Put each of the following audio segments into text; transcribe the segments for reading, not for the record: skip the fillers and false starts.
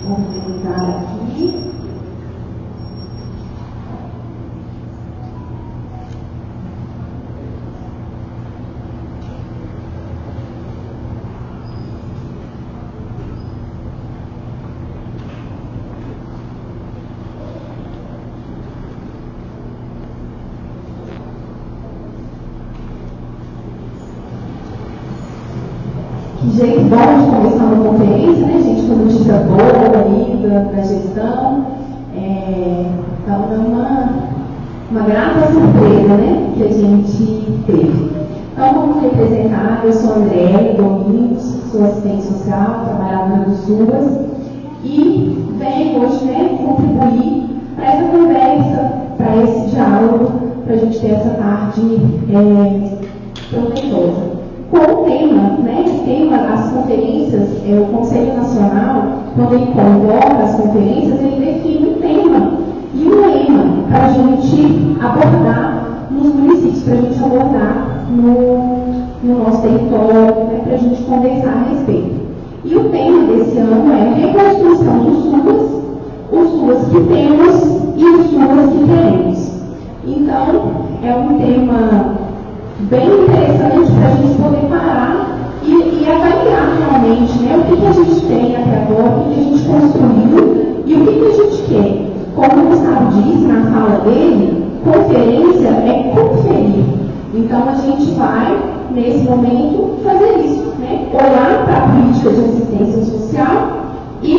organizar aqui. Jeito bom de começar uma conferência, né, gente, com notícia boa aí da gestão. Então, é uma grata surpresa, né, que a gente teve. Então, vamos representar, eu sou Andréia Domingos, sou assistente social, trabalhadora do SUAS, e venho hoje, né, contribuir para essa conversa, para esse diálogo, para a gente ter essa tarde proveitosa. Com o tema, né, as conferências, o Conselho Nacional, quando ele convoca as conferências, ele define um tema e um lema para a gente abordar nos municípios, para a gente abordar no nosso território, né, para a gente conversar a respeito. E o tema desse ano é reconstrução dos SUAS, os SUAS que temos e os SUAS que queremos. Então, é um tema bem interessante para a gente poder parar e avaliar realmente, né, o que a gente tem até agora, o que a gente construiu e o que a gente quer. Como o Gustavo disse na fala dele, conferência é conferir. Então a gente vai, nesse momento, fazer isso, né? Olhar para a política de assistência social e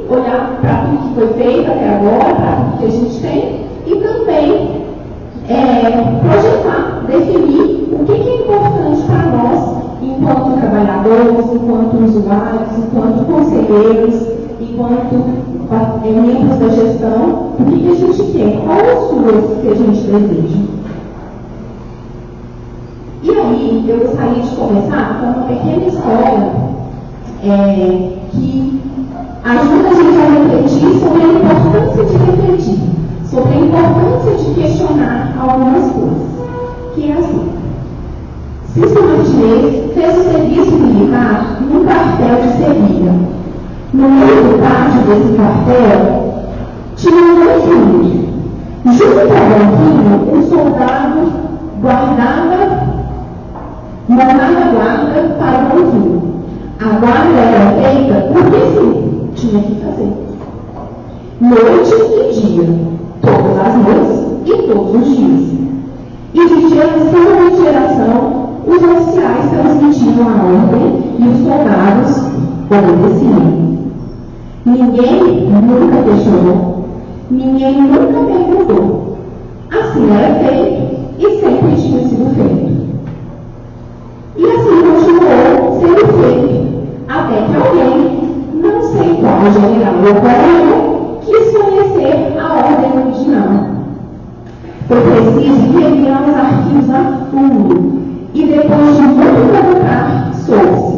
olhar para tudo que foi feito até agora, para tudo que a gente tem e também projetar, definir o que é importante para nós, enquanto trabalhadores, enquanto usuários, enquanto conselheiros, enquanto membros da gestão, o que a gente quer, quais as SUAS que a gente deseja. E aí, eu gostaria de começar com uma pequena história que ajuda a gente a refletir sobre a importância de refletir, sobre a importância de questionar algumas coisas. Que é assim: Cícero Martinez fez o serviço militar num quartel de Sevilha. No meio do pátio desse quartel, tinha um banquinho. Junto ao banquinho, um soldado mandava guarda para o banquinho. A guarda era feita porque sim, tinha que fazer. Noite e dia, todas as noites e todos os dias. E de geração em geração, os oficiais transmitiam a ordem e os soldados obedeciam. Ninguém nunca questionou, ninguém nunca perguntou. Assim era feito e sempre tinha sido feito. E assim continuou sendo feito, até que alguém, não sei qual general ou coronel, quis conhecer a ordem original. Foi preciso revirar os arquivos a fundo e depois de muito perguntar, soube-se.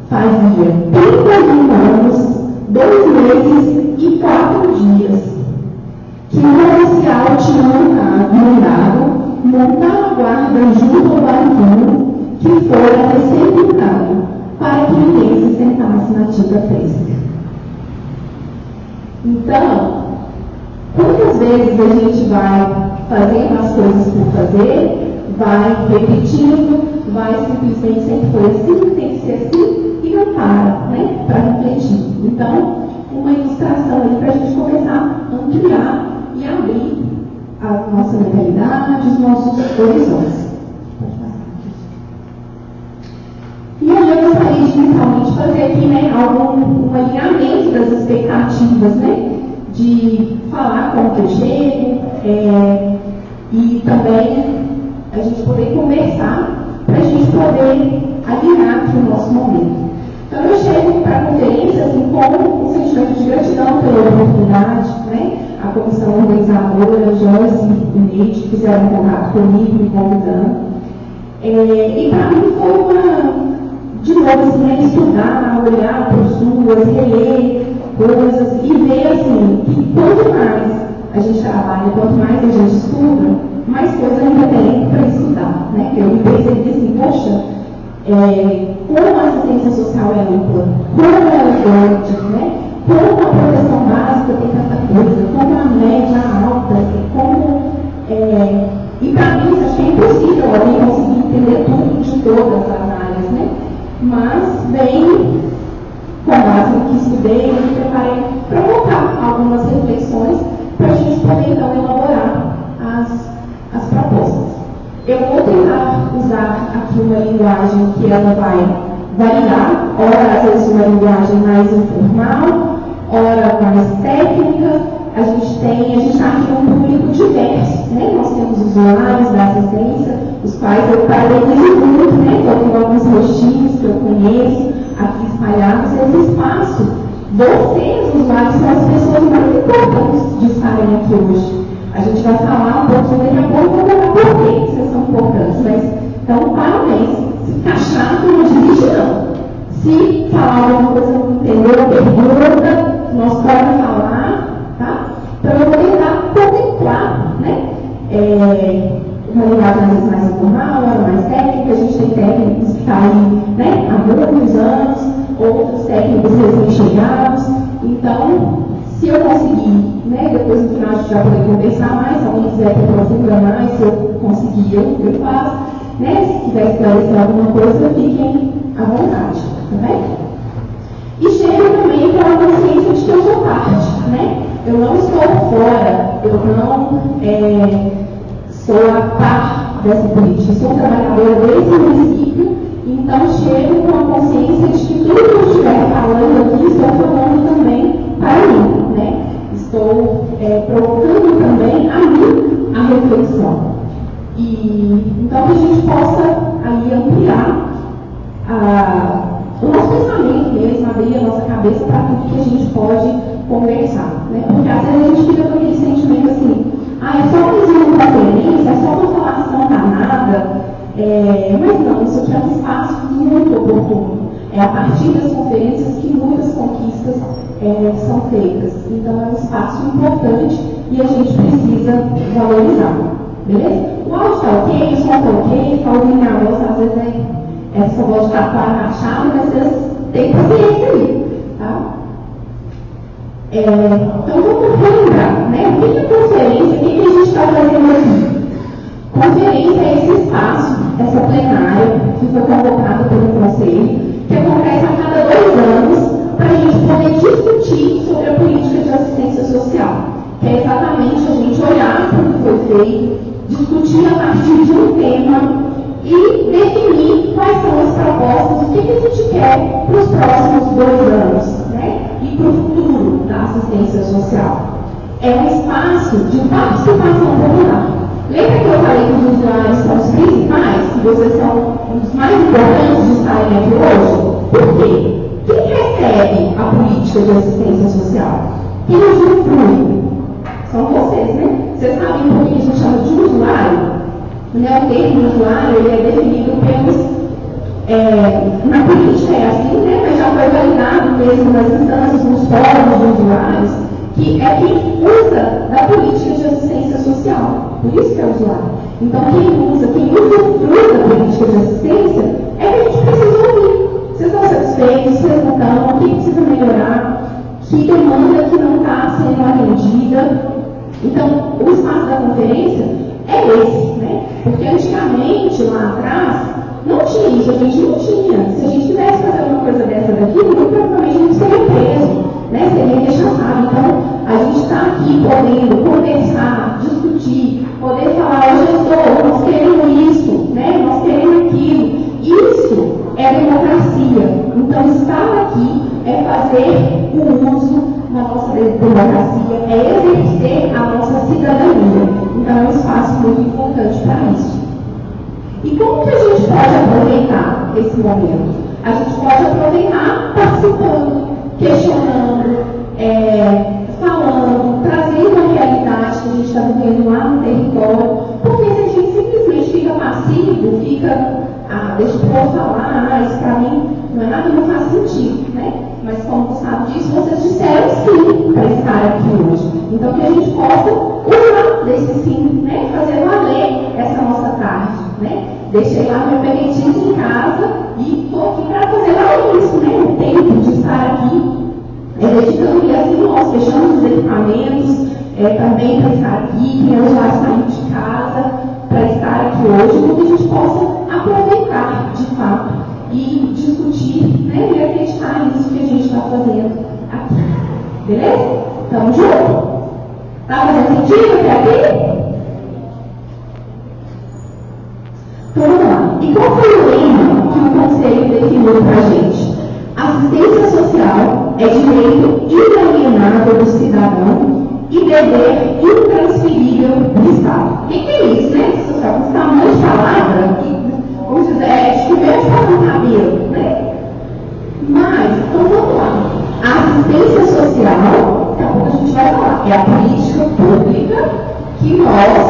Fazia 31 anos, 2 meses e 4 dias que o oficial tinha mandado montar a guarda junto ao barquinho que fora recém-pintado para que ninguém se sentasse na tinta fresca. Então, quantas vezes a gente vai fazendo as coisas por fazer, vai repetindo, vai simplesmente sempre foi assim, tem que ser assim, e não para, né, para refletir. Então, uma ilustração aí para a gente começar a ampliar e abrir a nossa mentalidade, os nossos horizontes. E aí eu gostaria de inicialmente fazer aqui, né, um alinhamento das expectativas, né, de falar como que eu chego, e também a gente poder conversar para a gente poder alinhar aqui o nosso momento. Então eu chego para a conferência assim, com um sentimento de gratidão pela oportunidade, né? A comissão organizadora, Joyce e Neide, fizeram contato comigo, me convidando. E para mim foi de novo, assim, estudar, olhar para os SUAS, reler coisas e ver assim, que quanto mais a gente trabalha, quanto mais a gente estuda, mais coisa ainda tem para estudar, né? Eu me percebi assim, poxa, como a assistência social é ampla, como ela é grande, né? Como a com base no que estudei, eu me preparei para colocar algumas reflexões para a gente poder então elaborar as propostas. Eu vou tentar usar aqui uma linguagem que ela vai variar, ora às vezes uma linguagem mais informal, ora mais técnica. A gente está aqui um público diverso, né? Nós temos usuários da assistência, os quais eu parabenizo muito, né? Eu tenho alguns rostinhos que eu conheço aqui espalhados. Esse espaço, vocês, usuários, são as pessoas mais importantes de estarem aqui hoje. A gente vai falar um pouquinho daqui a pouco, vou falar por que vocês são importantes, mas então, parabéns. Se ficar chato, não dirige não. Se falar alguma coisa que não entendeu, pergunta, nós podemos falar, tá? Então, eu vou tentar contemplar, né? Uma linguagem às vezes mais informal, mais técnica. A gente tem técnicos que estão aí, né, há muitos anos, outros técnicos recém-chegados. Então, se eu conseguir, né, depois no final a gente vai poder conversar mais, se alguém quiser aprofundar mais, se eu conseguir, eu faço. Né? Se quiser esclarecer alguma coisa, fiquem à vontade, tá bem? E chega também pela consciência de que eu sou parte, né? Eu não estou fora, eu não sou a par dessa política, eu sou trabalhadora desse município, então chego com a consciência de que tudo que eu estiver falando aqui, estou falando também para mim, né? Estou provocando também a mim a reflexão. E então que a gente possa aí ampliar o nosso pensamento mesmo, abrir a nossa cabeça para tudo que a gente pode conversar, né? Porque às vezes a gente fica com aquele sentimento assim, é só mais uma conferência, é só uma falação danada, mas não, isso aqui é um espaço muito oportuno. É a partir das conferências que muitas conquistas são feitas. Então é um espaço importante e a gente precisa valorizar. Beleza? O áudio está ok, o som está ok, está ouvindo minha voz, às vezes essa voz está rachada, mas vocês têm paciência aí, tá? Então vamos relembrar, né? O que é conferência? O que a gente está fazendo aqui? Conferência é esse espaço, essa plenária que foi convocada pelo Conselho, que acontece a cada 2 anos, para a gente poder discutir sobre a política de assistência social, que é exatamente a gente olhar para o que foi feito, discutir a partir de um tema e definir quais são as propostas, o que a gente quer para os próximos 2 anos, né? E para o futuro da assistência social. É um espaço de participação popular. Lembra que eu falei que os usuários são os principais, que vocês são os mais importantes de estarem aqui hoje? Por quê? Quem recebe a política de assistência social? Quem usufrui? São vocês, né? Vocês sabem por que a gente chama de usuário? Né? O termo usuário ele é definido pelos... na política é assim, né? Mas já foi validado mesmo nas instâncias, nos fóruns de usuários, que é quem usa da política de assistência social. Por isso que é usuário. Então, quem usa, quem usufrui da política de assistência, é que a gente precisa ouvir. Vocês estão satisfeitos? Vocês não estão? O que precisa melhorar? Que demanda que não está sendo atendida? Então, o espaço da conferência é esse, né? Porque antigamente, lá atrás, não tinha isso, a gente não tinha. Se a gente quisesse fazer uma coisa dessa daqui, muito provavelmente a gente seria preso, né? Seria rechaçado. Então, a gente está aqui podendo conversar, discutir, poder falar, gestor, nós queremos isso, né? Nós queremos aquilo. Isso é democracia. Então, estar aqui é fazer o uso da nossa democracia, é exercer a nossa cidadania. Então, é um espaço muito importante para isso. E como que a gente pode aproveitar esse momento? A gente pode aproveitar participando, questionando, falando, trazendo a realidade que a gente está vivendo lá no território, porque se a gente simplesmente fica passivo, fica, deixa o povo falar, isso para mim não é nada, não faz sentido, né? Mas como você sabe disso, vocês disseram sim para estar aqui hoje. Então que a gente possa usar desse sim, né? Fazer valer essa nossa tarde, né? Deixei lá meu peguetinho em casa e estou aqui para fazer valer isso, né? O tempo de estar aqui, dedicando e assim nós fechamos os equipamentos, também para estar aqui, quem já saiu de casa para estar aqui hoje, para que a gente possa aproveitar de fato e discutir, né, e acreditar nisso que a gente está fazendo aqui. Beleza? Estamos juntos? Está fazendo sentido até aqui? Então vamos lá. E qual foi o lema que o Conselho definiu para a gente? Assistência social é direito inalienável do cidadão e dever intransferível do Estado. O que é isso, né? Social, com esse tamanho de palavra, vamos dizer, acho que mesmo está no cabelo, né? Mas, então vamos lá. A assistência social, daqui a pouco a gente vai falar, é a política pública que nós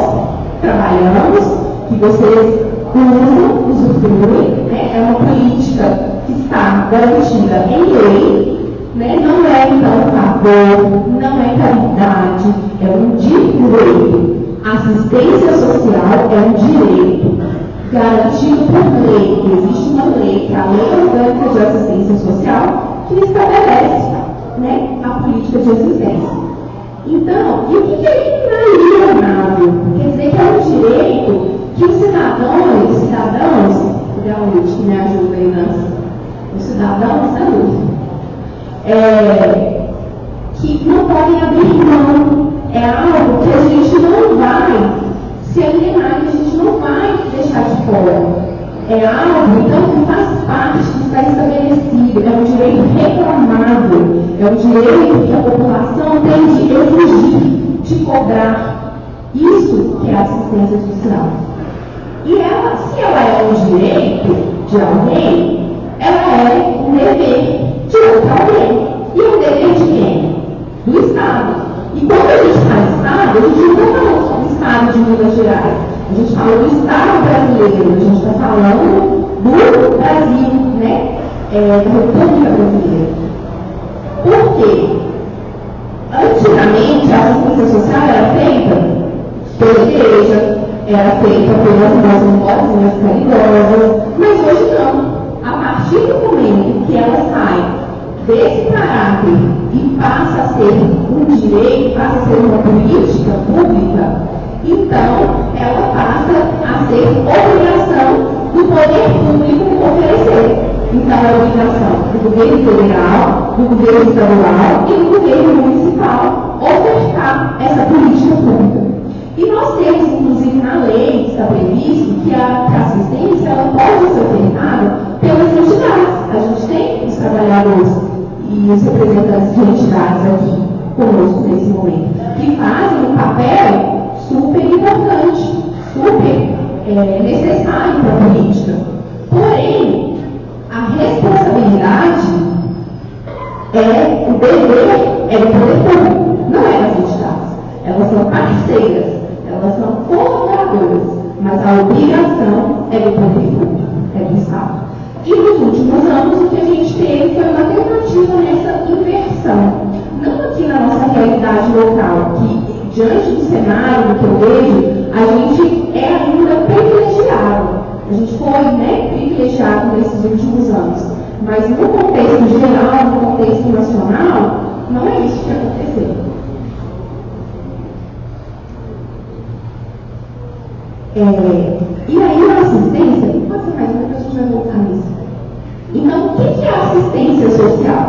trabalhamos, que vocês usam, usufruem, né? É uma política que está garantida em lei, né? Não é então favor, não é caridade, é um direito. Assistência social é um direito garantido por lei. Existe uma lei, que é a Lei Orgânica de Assistência Social, que estabelece, né, a política de assistência. Então, e o que é inalienável? Quer dizer que é um direito que os cidadãos, realmente que me ajuda aí os cidadãos da luz, que não podem abrir mão. É algo que a gente não vai se alienar, que a gente não vai deixar de fora. É algo, então, que faz parte, que está estabelecido, é um direito reclamável, é um direito que a população tem de exigir, de cobrar. Isso que é a assistência social. E ela, se ela é um direito de alguém, ela é um dever de outro alguém. E um dever de quem? Do Estado. E quando a gente fala Estado, a gente não está falando do Estado de Minas Gerais. A gente fala do Estado brasileiro, a gente está falando do Brasil, né? Da República Brasileira. Por quê? Antigamente, a assistência social era feita pela igreja, era feita pelas irmãs caridosas, mas hoje não. A partir do momento que ela sai desse caráter e passa a ser um direito, passa a ser uma política pública, então ela passa a ser obrigação do poder público oferecer. Então é obrigação do governo federal, do governo estadual e do governo municipal ofertar essa política pública. E nós temos, inclusive, na lei está previsto que a assistência ela pode ser ofertada pelas entidades. A gente tem os trabalhadores e os representantes de entidades aqui conosco nesse momento, que fazem um papel super importante, super necessário para a política. Porém, a responsabilidade o dever é do poder público, não é das entidades. Elas são parceiras, elas são colaboradoras, mas a obrigação é do poder público, é do Estado. E nos últimos anos, o que a gente teve foi uma tentativa nessa inversão. Não aqui na nossa realidade local, que diante do cenário do que eu vejo, a gente é ainda privilegiado. A gente foi privilegiado nesses últimos anos. Mas no contexto geral, no contexto nacional, não é isso que aconteceu. E aí a assistência, pode ser mais uma, a gente vai voltar nisso. Então, o que é assistência social?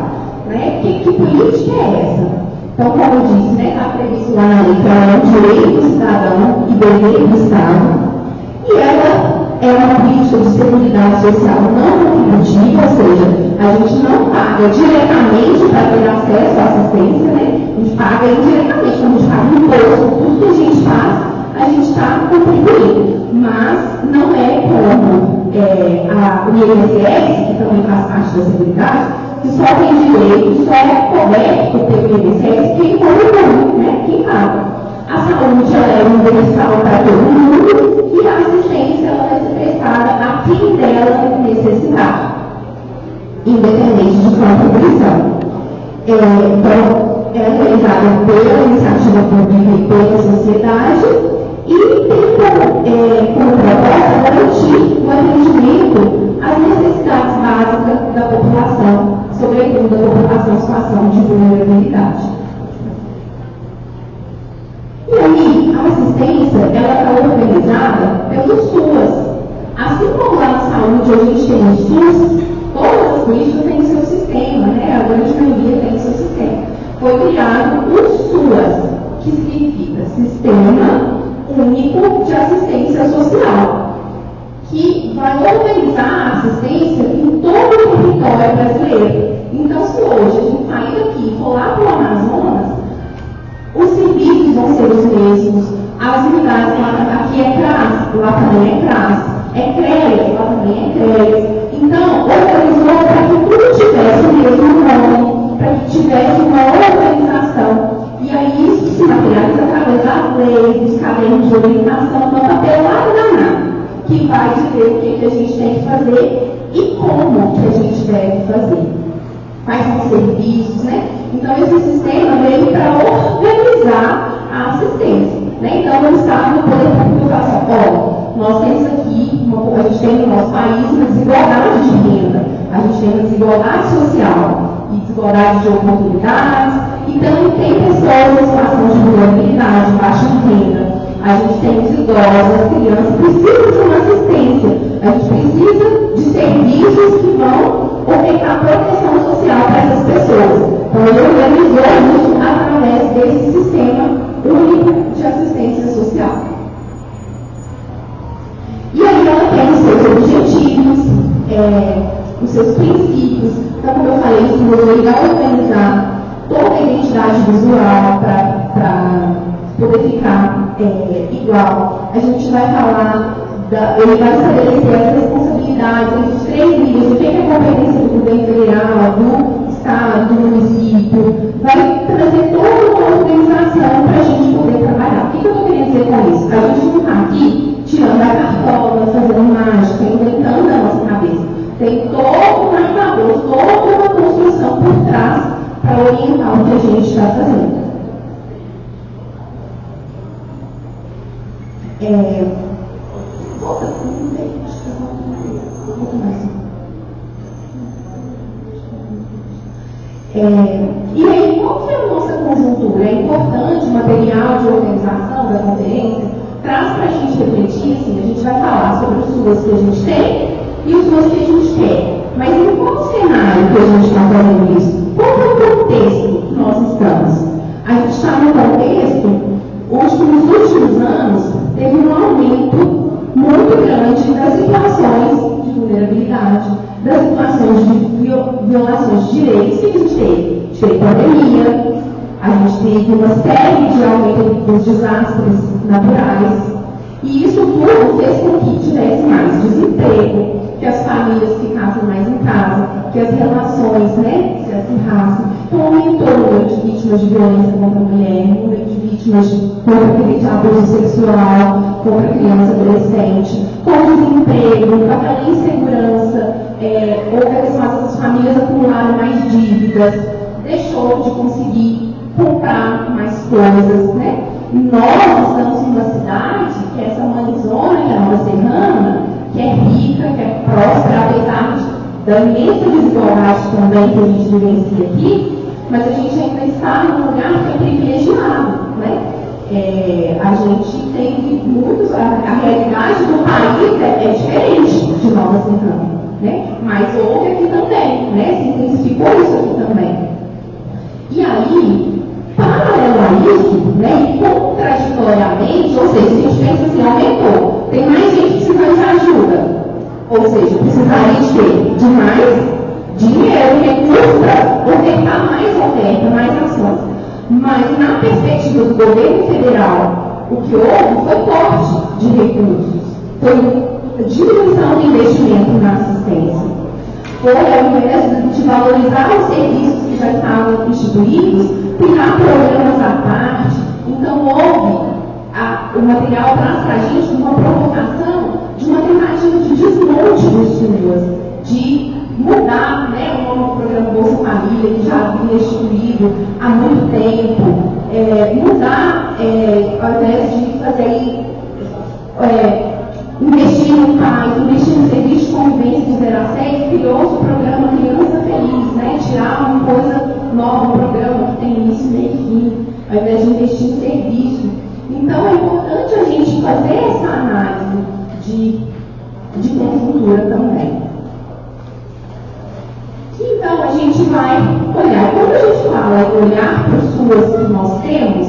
Que política é essa? Então, como eu disse, está previsto lá na lei que ela é um direito do cidadão e dever do Estado. E ela é uma política de seguridade social não contributiva, ou seja, a gente não paga diretamente para ter acesso à assistência, A gente paga indiretamente, quando a gente paga imposto, tudo que a gente faz, a gente está contribuindo. Mas não é como o INSS, que também faz parte da seguridade, que só tem direito, só é coberto pelo INSS quem contribui, quem paga. A saúde ela é universal para todo mundo e a assistência ela vai ser prestada a quem dela necessitar, independente de contribuição. Então, é realizada pela iniciativa pública e pela sociedade e tem como proposta garantir o atendimento às necessidades básicas da população, sobretudo da população em situação de vulnerabilidade. E aí, a assistência, ela está organizada pelos SUAS. Assim como lá na saúde a gente tem o SUS, todas as políticas têm o seu sistema, A grande maioria foi criado o SUAS, que significa Sistema Único de Assistência Social, que vai organizar a assistência em todo o território brasileiro. Então, se hoje a gente sair daqui e for lá para o Amazonas, os serviços vão ser os mesmos, as unidades, aqui é CRAS, lá também é CRAS, é CREAS, lá também é CREAS. Então, organizou para que tudo tivesse o mesmo nome, para que tivesse uma organização. E aí isso se materializa através das leis, dos cadernos de orientação, então papelada danada, que vai dizer o que a gente tem que fazer e como que a gente deve fazer. Quais são os serviços, né? Então esse sistema veio para organizar a assistência. Né? Então o Estado, no poder público, fala assim, olha, nós temos aqui, a gente tem no nosso país uma desigualdade de renda, a gente tem uma desigualdade social e desigualdade de oportunidades. Então, tem pessoas em situação de vulnerabilidade, baixa renda, a gente tem os idosos, as crianças, precisam de uma assistência, a gente precisa de serviços que vão ofertar proteção social para essas pessoas. Então, ele organizou isso através desse sistema único de assistência social. E aí ela tem os seus objetivos, os seus princípios. Então, como eu falei, isso ele vai organizar toda a identidade visual para poder ficar igual. A gente vai falar, ele vai estabelecer as responsabilidades entre os 3 níveis, o que é a competência do governo federal, do Estado, do município, vai trazer toda uma organização para a gente poder trabalhar. O que eu estou querendo dizer com isso? A gente não está aqui tirando a cartola, fazendo mágica, inventando na nossa cabeça. Tem todo um arcabouço, toda uma construção por trás para orientar o que a gente está fazendo. Volta e aí, qual que é a nossa conjuntura? É importante o material de organização da conferência traz para a gente refletir, assim, a gente vai falar sobre os SUAS que a gente tem e os SUAS que a gente quer. Mas em qual cenário que a gente está fazendo isso? Qual é o contexto que nós estamos? A gente está num contexto onde, nos últimos anos, teve um aumento muito grande das situações de vulnerabilidade, das situações de violações de direitos. O que a gente teve? A gente teve pandemia, a gente teve uma série de aumento dos desastres naturais, e isso tudo fez com que tivesse mais desemprego, que as famílias ficassem mais em casa, que as relações se acirrassem. Então, aumentou o número de vítimas de violência contra a mulher, o número de vítimas contra abuso sexual, contra criança e adolescente, com desemprego, com aquela insegurança, ou que essas famílias acumularam mais dívidas, deixou de conseguir comprar mais coisas, né? E nós estamos numa cidade, que é essa mãezona, que é a Nova Serrana, que é rica, que é próspera, apesar da imensa desigualdade também que a gente vivencia aqui, mas a gente ainda está num lugar que é privilegiado, né? A gente tem muitos, a realidade do país é diferente de Nova Serrana, né? Mas houve aqui também, né? Se intensificou isso aqui também. E aí, paralelo a isso, né, e contraditoriamente, ou seja, se a gente pensa assim, aumentou, tem mais gente precisando de ajuda, ou seja, precisaria de quê? De mais dinheiro, recursos para ofertar mais oferta, mais ações. Mas na perspectiva do governo federal, o que houve foi corte de recursos, foi diminuição do investimento na assistência. Foi, ao invés de valorizar os serviços que já estavam instituídos, criar programas à parte. Então, houve, o material traz para a gente uma provocação de uma tentativa de desmonte dos SUAS, de mudar, né, o nome do programa Bolsa Família, que já vinha instituído há muito tempo, mudar, ao invés de fazer investir no pais, investir no serviço de convivência de 0 a 6, criou-se o programa Criança Feliz, né? Tirar uma coisa nova, um programa que tem início, meio e fim, ao invés de investir em serviço. Então é importante a gente fazer essa análise de conjuntura também. Então a gente vai olhar, quando a gente fala em olhar para os nós temos,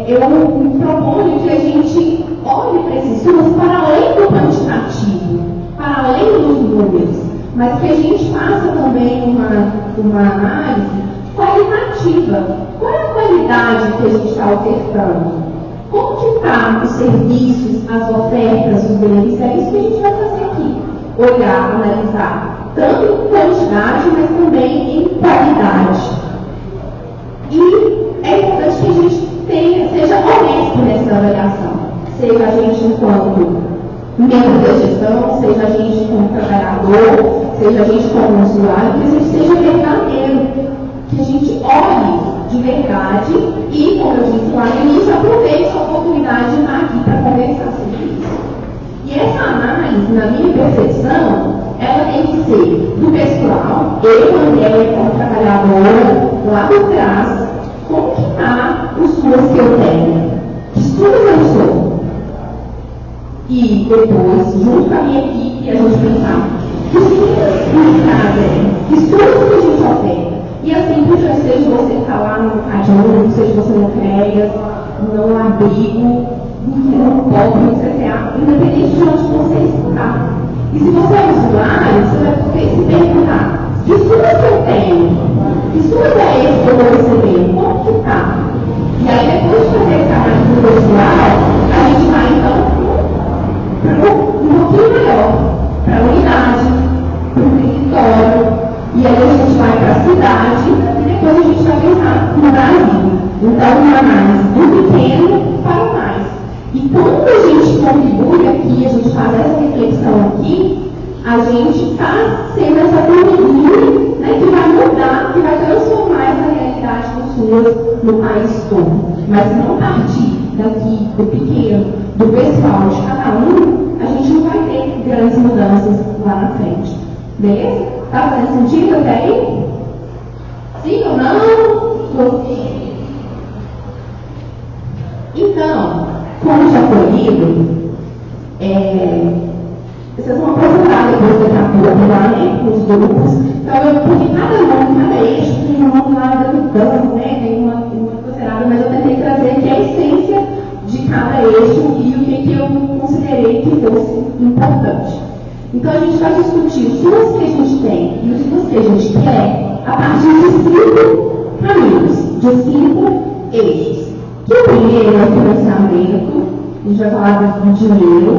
eu me proponho que a gente olhe para esses estudos para além do quantitativo, para além dos números, mas que a gente faça também uma análise qualitativa. Qual é a qualidade que a gente está ofertando? Como que está os serviços, as ofertas, os benefícios? É isso que a gente vai fazer aqui. Olhar, analisar, tanto em quantidade, mas também em qualidade. E é importante que a gente seja honesto nessa avaliação. Seja a gente enquanto membro da gestão, seja a gente como trabalhador, seja a gente como usuário, que a gente seja verdadeiro. Que a gente olhe de verdade e, como eu disse lá no início, aproveite a oportunidade de estar aqui para conversar sobre isso. E essa análise, na minha percepção, ela tem que ser do pessoal, eu, André, como trabalhadora, lá por trás, como que está os estudos que eu tenho, que estudos eu sou. E depois, junto com a minha equipe, a gente pensar que estudos que a gente oferta. E assim, seja você está lá no Cajun, seja você no CREAS, no abrigo, no pobre, no CCA, independente de onde você está. E se você é usuário, você vai se perguntar, que estudos que eu tenho? Que estudos é esse que eu vou receber? Como que está? E aí, depois de fazer essa análise do pessoal, a gente vai então para um pouquinho maior, para a unidade, para o território. E aí a gente vai para a cidade e depois a gente vai pensar no Brasil. Então, uma análise do pequeno para o mais. E quando a gente contribui aqui, a gente faz essa reflexão aqui, a gente está sendo essa turminha, né, que vai mudar, que vai transformar essa realidade das pessoas no país todo. Mas se não partir daqui, do pequeno, do pessoal, de cada um, a gente não vai ter grandes mudanças lá na frente. Beleza? Está fazendo sentido até aí? Sim ou não? Então, como já foi lido, vocês vão apresentar depois da captura lá, né, com os grupos. Então, porque cada eixo tem uma lá dando, né, tem uma considerada, mas eu tentei trazer aqui a essência de cada eixo e o que eu considerei que fosse importante. Então, a gente vai discutir os estudos que a gente tem e os estudos que a gente quer a partir de 5 caminhos, de 5 eixos. Que o primeiro é o financiamento, a gente vai falar do dinheiro.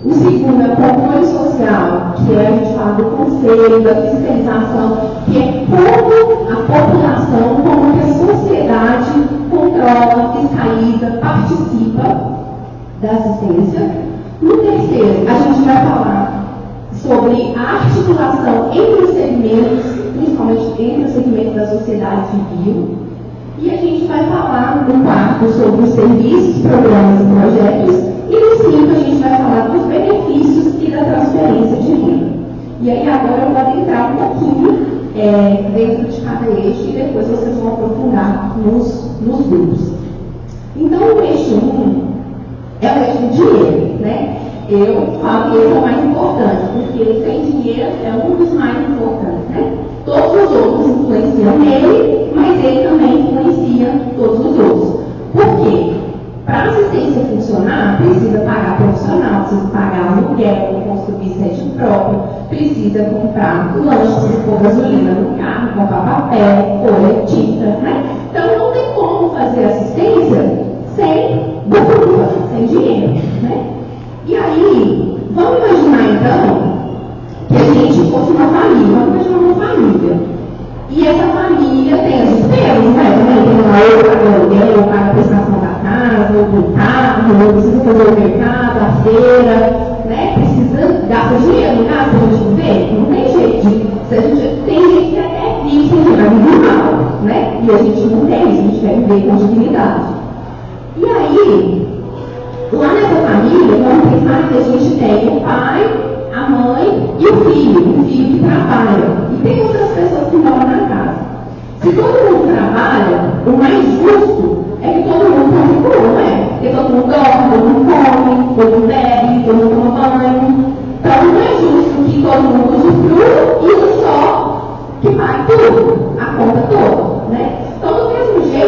O segundo é o controle social, que é a gente fala do conselho, da fiscalização, que é como a população, como que a sociedade controla, fiscaliza, participa da assistência. No terceiro, a gente vai falar sobre a articulação entre os segmentos, principalmente entre os segmentos da sociedade civil. E a gente vai falar no quarto sobre os serviços, programas e projetos. E no 5 a gente vai falar dos benefícios e da transferência de renda. E aí agora eu vou adentrar um pouquinho dentro de cada eixo e depois vocês vão aprofundar nos grupos. Então o eixo 1 é o eixo do dinheiro, né? Eu falo que esse é o mais importante, porque sem dinheiro é um dos mais importantes, né? Todos os outros influenciam nele, mas ele também influencia todos os outros. Por quê? Para a assistência funcionar, precisa pagar profissional, precisa pagar aluguel, construir sede própria, precisa comprar lanche, precisa pôr gasolina no carro, comprar papel, folha, tinta, né? Então não tem como fazer assistência sem burbuja, sem dinheiro, né? E aí, vamos imaginar então que a gente fosse uma família, vamos imaginar uma família. E essa família tem as despesas, né? Também tem uma outra paga aluguel, paga a prestação da casa, ou do carro, ou precisa fazer o mercado, a feira, né? Precisa gastar dinheiro, não gasta pra gente viver? Não tem jeito de. Tem gente que até vive sem dinheiro, vive mal, né? E a gente não tem isso, a gente quer viver com dignidade. E aí, lá nessa família, vamos pensar que a gente tem o pai, a mãe e o filho que trabalha. E tem outras pessoas que moram na casa. Se todo mundo trabalha, o mais justo é que todo mundo contribua, não é? Porque todo mundo dorme, todo mundo come, todo mundo bebe, todo mundo toma banho. Então não é justo que todo mundo usufrua e um só que pague tudo, a conta toda, né? Então do mesmo jeito,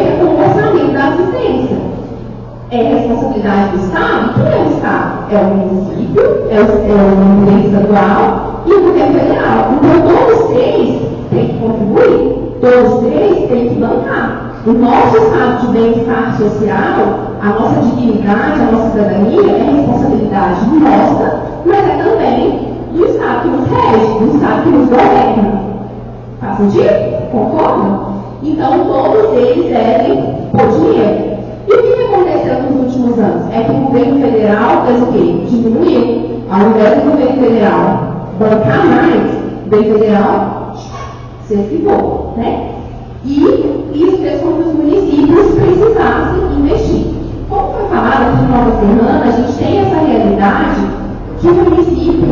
é responsabilidade do Estado. Quem é o Estado? É o município, é o governo estadual e o governo federal. Então, todos três têm que contribuir, todos três têm que bancar. O nosso estado de bem-estar social, a nossa dignidade, a nossa cidadania é responsabilidade nossa, mas é também do Estado que nos rege, do Estado que nos governa. Faz sentido? Concordam? Então, todos eles devem pôr dinheiro. E o que aconteceu nos últimos anos? É que o governo federal fez o quê? Diminuiu. Ao invés do governo federal bancar mais, o governo federal se esquivou, né? E isso fez com que os municípios precisassem investir. Como foi falado aqui em Nova Serrana, a gente tem essa realidade que o município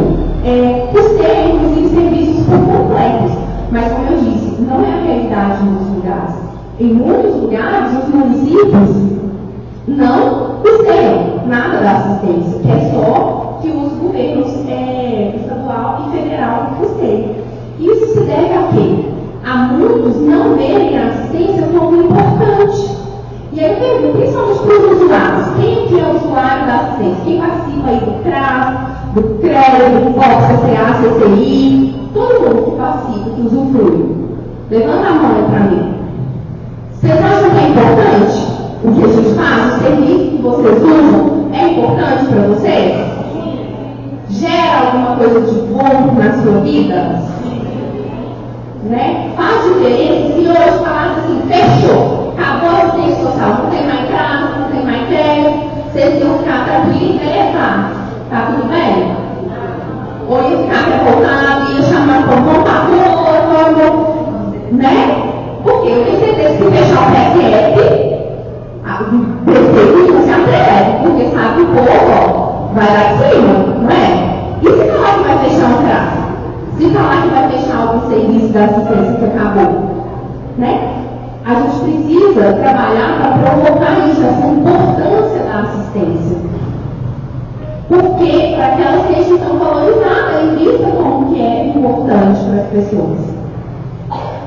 custeia, inclusive, serviços por completos. Mas, como eu disse, não é a realidade em muitos lugares. Em muitos lugares, os municípios não custeiam nada da assistência, que é só que os governos estadual e federal custeiam. Isso se deve a quê? A muitos não verem a assistência como importante. E aí eu pergunto, principalmente para os usuários, quem que é o usuário da assistência? Quem participa aí do CRAS, do CREA, do COP, CCA, CCI, todo mundo que participa, que usufrui. Levanta a mão para mim. Vocês acham que é importante o que a gente faz? O serviço que vocês usam é importante para vocês? Gera alguma coisa de bom na sua vida? Né? Faz diferença se hoje falasse assim, fechou, acabou a assistência social, não tem mais CRAS, não tem mais CREA, vocês iam ficar tranquilos, beleza? Tá tudo bem? Ou ia ficar revoltado, ia chamar para contador, né? Porque eu tenho certeza que se fechar o PSF, o prefeito não se atreve, porque sabe que o povo vai lá em cima, não é? E se falar que vai fechar um CRAS? Se falar que vai fechar algum serviço da assistência que acabou, né? A gente precisa trabalhar para provocar isso, essa importância da assistência. Porque para que ela seja tão valorizada e vista como que é importante para as pessoas.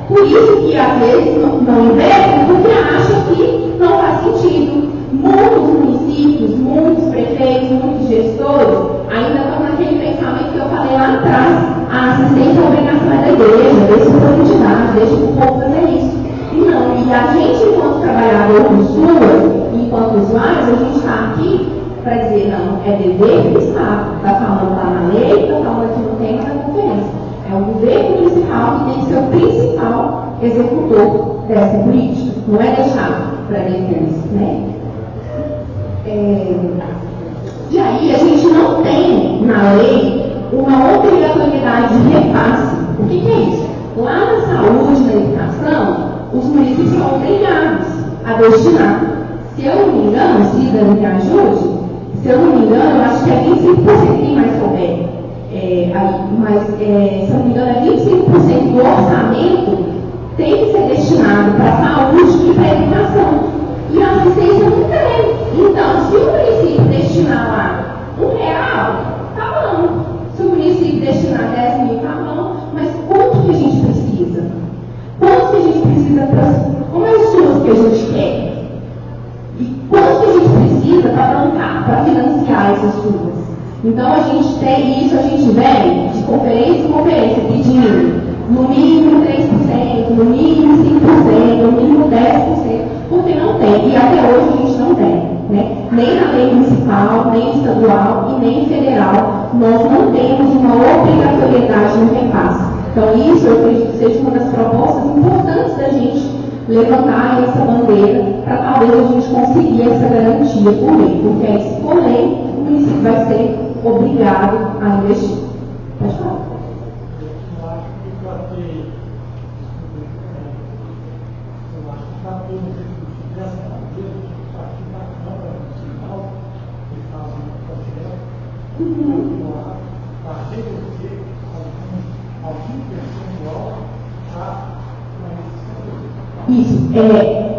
Por isso que às vezes não investem, porque acham que não faz sentido. Muitos municípios, muitos prefeitos, muitos gestores ainda estão naquele pensamento que eu falei lá atrás. A assistência é a obrigação da igreja, deixa por entidade, deixa o povo fazer isso. E não, e a gente, enquanto trabalhador com SUAS, enquanto usuários, a gente está aqui para dizer, não, é dever do Estado. Está falando lá na lei, está falando aqui no tema da conferência. É o governo municipal que tem que ser o principal executor dessa política. Não é deixar para depois, né? E aí, a gente não tem na lei uma obrigatoriedade de repasse. O que é isso? Lá na saúde, na educação, os municípios são obrigados a destinar. Se eu não me engano, Cida me ajude, se eu não me engano, eu acho que é 25%, quem mais souber. Mas, se eu não me engano, é 25% do orçamento tem que ser destinado para a saúde e para a educação. E a assistência não tem. Então, se o município destinar lá R$1, tá bom. Se o município destinar 10 mil, tá bom. Mas quanto que a gente precisa? Quanto que a gente precisa para... Como é o SUS que a gente quer? E quanto que a gente precisa para bancar, para financiar essas SUS? Então, a gente tem isso, a gente vem de conferência em conferência pedindo no mínimo 3%, no mínimo 5%, no mínimo 10%, porque não tem. E até hoje a gente não tem. Né? Nem na lei municipal, nem estadual e nem federal, nós não temos uma obrigatoriedade no repasse. Então, isso eu acredito que seja uma das propostas importantes da gente levantar essa bandeira para talvez a gente conseguir essa garantia por lei, porque aí, se for lei, o município vai ser obrigado a investir. Pode falar. Isso,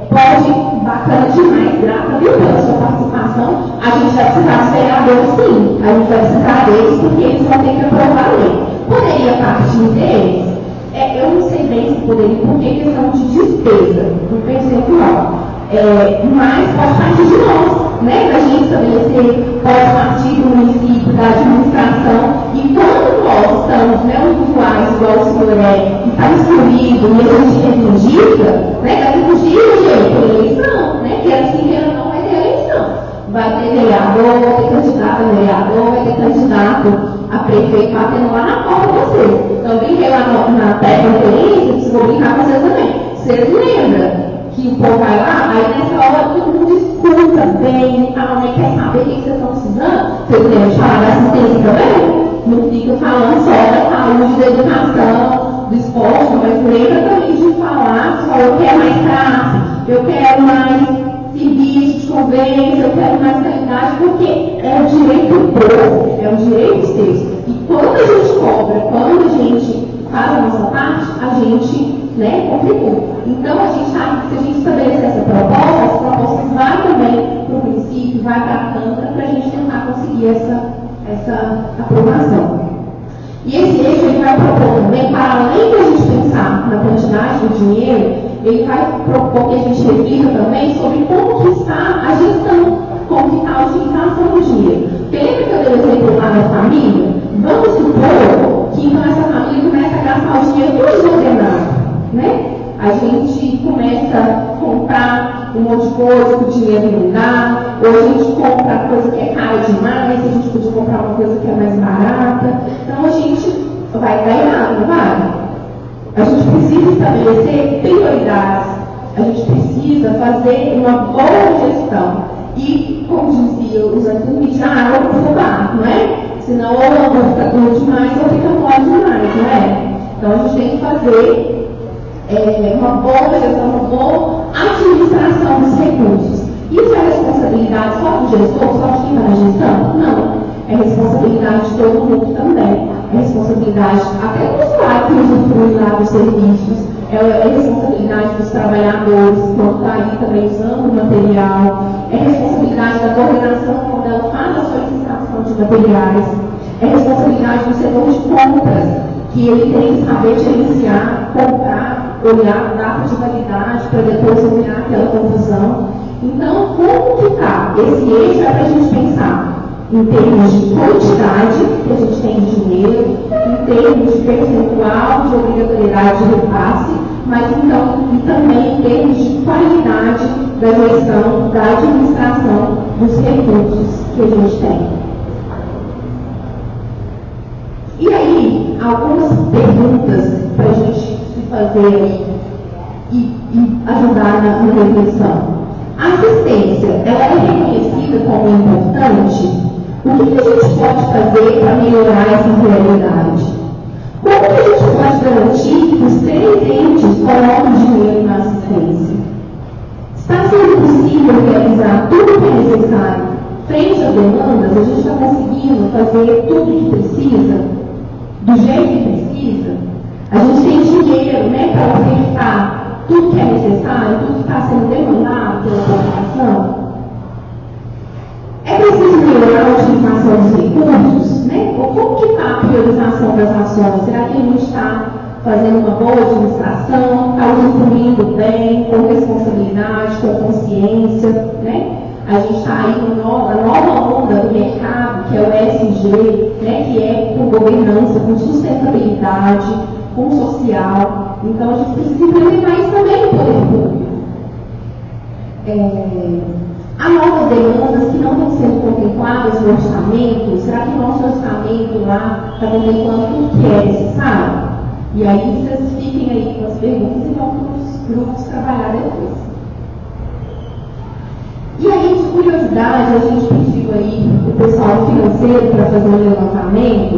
pode, bacana demais, grata pela sua participação. A gente vai precisar dos vereadores, sim, a gente vai precisar deles, porque eles vão ter que aprovar a lei. Poderia partir deles? Eu não sei bem se poderia, porque questão de despesa, do percentual. Mas pode partir de nós, né, da gente estabelecer, pode partir do município, da administração, e quando nós estamos, né, usuários, igual o senhor é, e está excluído, e a gente reivindica, né, vai reivindicar por eleição, né, que assim que ela não vai ter eleição. Vai ter vereador, vai ter candidato a vereador, vai ter candidato a prefeito batendo lá na porta de vocês. Então, vem ver lá na pré-conferência, que vou brincar com vocês também. Vocês lembram que o povo vai lá, aí nessa hora todo mundo escuta bem, fala, mas quer saber o que vocês estão precisando? Vocês lembram de falar da assistência também? Não fica falando só da saúde, da educação, do esporte, mas lembra também de falar só eu quero mais classe, eu quero mais serviço de convênio, eu quero mais qualidade, porque é o direito do povo, é o direito deles. E quando a gente cobra, quando a gente faz a nossa parte, a gente, né, contribui. Então, a gente sabe que se a gente estabelecer essa proposta vai também para o município, vai para a Câmara, para a gente tentar conseguir essa aprovação. E esse eixo ele vai propor também, para além de a gente pensar na quantidade do dinheiro, ele vai propor que a gente reflita também sobre como que está a gestão, como que está a utilização do dinheiro. Lembra que eu dei o exemplo lá da família? Vamos supor que então essa família começa a gastar o dinheiro todo desordenado, né? A gente começa a comprar um monte de coisa que o dinheiro não dá, ou a gente compra coisa que é cara demais, a gente podia comprar uma coisa que é mais barata. Então a gente vai dar errado, não vai? A gente precisa estabelecer prioridades, a gente precisa fazer uma boa gestão. E, como dizia os antigos, a água para o barco, não é? Senão ou a água fica dura demais ou fica mole demais, não é? Então a gente tem que fazer uma boa gestão, uma boa administração dos recursos. Isso é responsabilidade só do gestor, só de quem está na gestão? Não. É responsabilidade de todo mundo também. É responsabilidade até do usuário que usufrui lá dos serviços. É responsabilidade dos trabalhadores, quando está ali também usando o material. É responsabilidade da coordenação quando ela faz a solicitação de materiais. É responsabilidade do setor de compras, que ele tem que saber gerenciar, comprar, olhar a data de validade para depois olhar aquela confusão. Então, como que está? Esse eixo é para a gente pensar em termos de quantidade que a gente tem de dinheiro, em termos de percentual de obrigatoriedade de repasse, mas então, e também em termos de qualidade da gestão, da administração dos recursos que a gente tem. E aí, algumas perguntas para a gente se fazer aí e ajudar na reflexão. A assistência, ela é reconhecida como importante? O que a gente pode fazer para melhorar essa realidade? Como que a gente pode garantir que os pretendentes colocam dinheiro na assistência? Está sendo possível realizar tudo que é necessário frente às demandas? A gente está conseguindo fazer tudo o que precisa, do jeito que precisa? A gente tem dinheiro, né, para ofertar tudo que é necessário, tudo que está sendo demandado pela população? É preciso melhorar a utilização dos recursos, né? Ou como que está a priorização das ações? Será que a gente está fazendo uma boa administração, está usufruindo bem, com responsabilidade, com consciência, né? A gente está aí na nova onda do mercado, que é o ESG, né? Que é com governança, com sustentabilidade, com social. Então, a gente precisa implementar isso também no poder público. Há novas demandas que não estão sendo contempladas no orçamento. Será que o nosso orçamento lá está contemplando tudo que é necessário? E aí vocês fiquem aí com as perguntas e vão para os grupos trabalhar depois. E aí, de curiosidade, a gente pediu aí o pessoal financeiro para fazer um levantamento.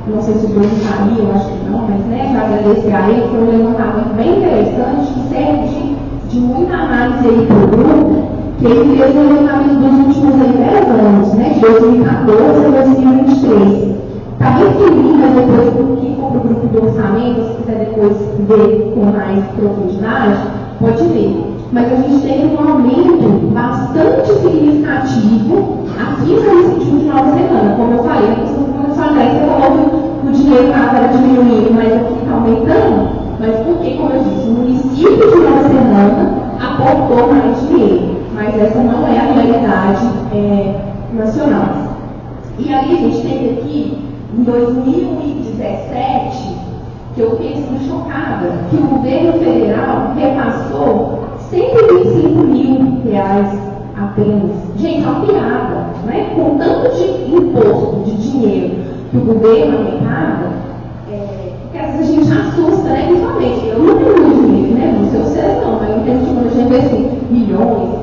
Não sei se o Bruno saiu, acho que não, mas né, já agradecer a ele, foi um levantamento bem interessante que serve de muita análise aí para o grupo. Que ele fez um levantamento dos últimos 10 anos, né, de 2014 a 2023. Está resumindo depois, quem for para o grupo do orçamento, se quiser depois ver com mais profundidade, pode ver. Mas a gente teve um aumento bastante significativo aqui nesse último final de semana. Como eu falei, você falou que o dinheiro estava diminuindo, mas aqui está aumentando. Mas porque, como eu disse, o município de Nova Serrana aportou mais dinheiro. Mas essa não é a realidade nacionais. E aí a gente teve aqui, em 2017, que eu fiquei assim, chocada, que o governo federal repassou R$ 125.000 apenas. Gente, é uma piada, né? Com tanto de imposto, de dinheiro que o governo arrecada, que às vezes a gente assusta, né? Principalmente, eu não tenho muito dinheiro, né? Não sei vocês não, mas eu entendo que quando a gente vê assim, milhões, o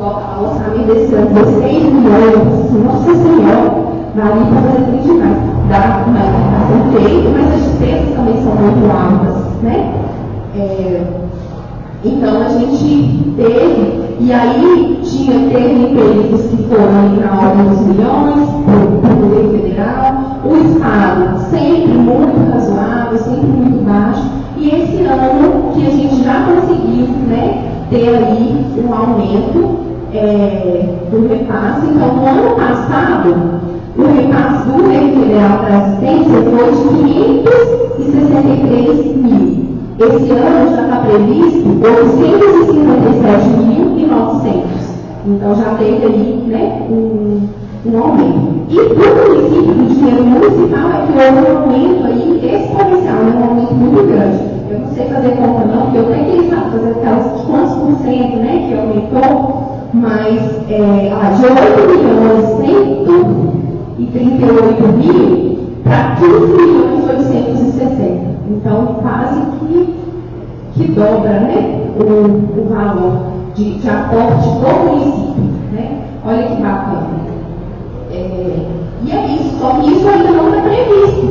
orçamento desse ano, 16 milhões, assim, nossa senhora, vale para fazer tudo demais. Dá uma arrecadação feita, mas as despesas também são muito altas, né? Então a gente teve, e aí teve períodos que foram na ordem dos milhões, para o governo federal, o Estado sempre muito razoável, sempre muito baixo, e esse ano que a gente já conseguiu, né, ter aí um aumento do repasse. Então, no ano passado, o repasse do governo federal para assistência foi de 563 mil. Esse ano já está previsto 857.900. Então já teve ali, né, um aumento. E para o município, do dinheiro municipal, é que houve um aumento aí exponencial, né, um aumento muito grande. Eu não sei fazer conta não, porque eu tentei fazer aquelas quantos por cento, né, que aumentou, mas de 8.138.000 para 15.860. Então, quase que dobra, né, o valor de aporte do município, né? Olha que bacana. E é isso, só que isso ainda não está previsto.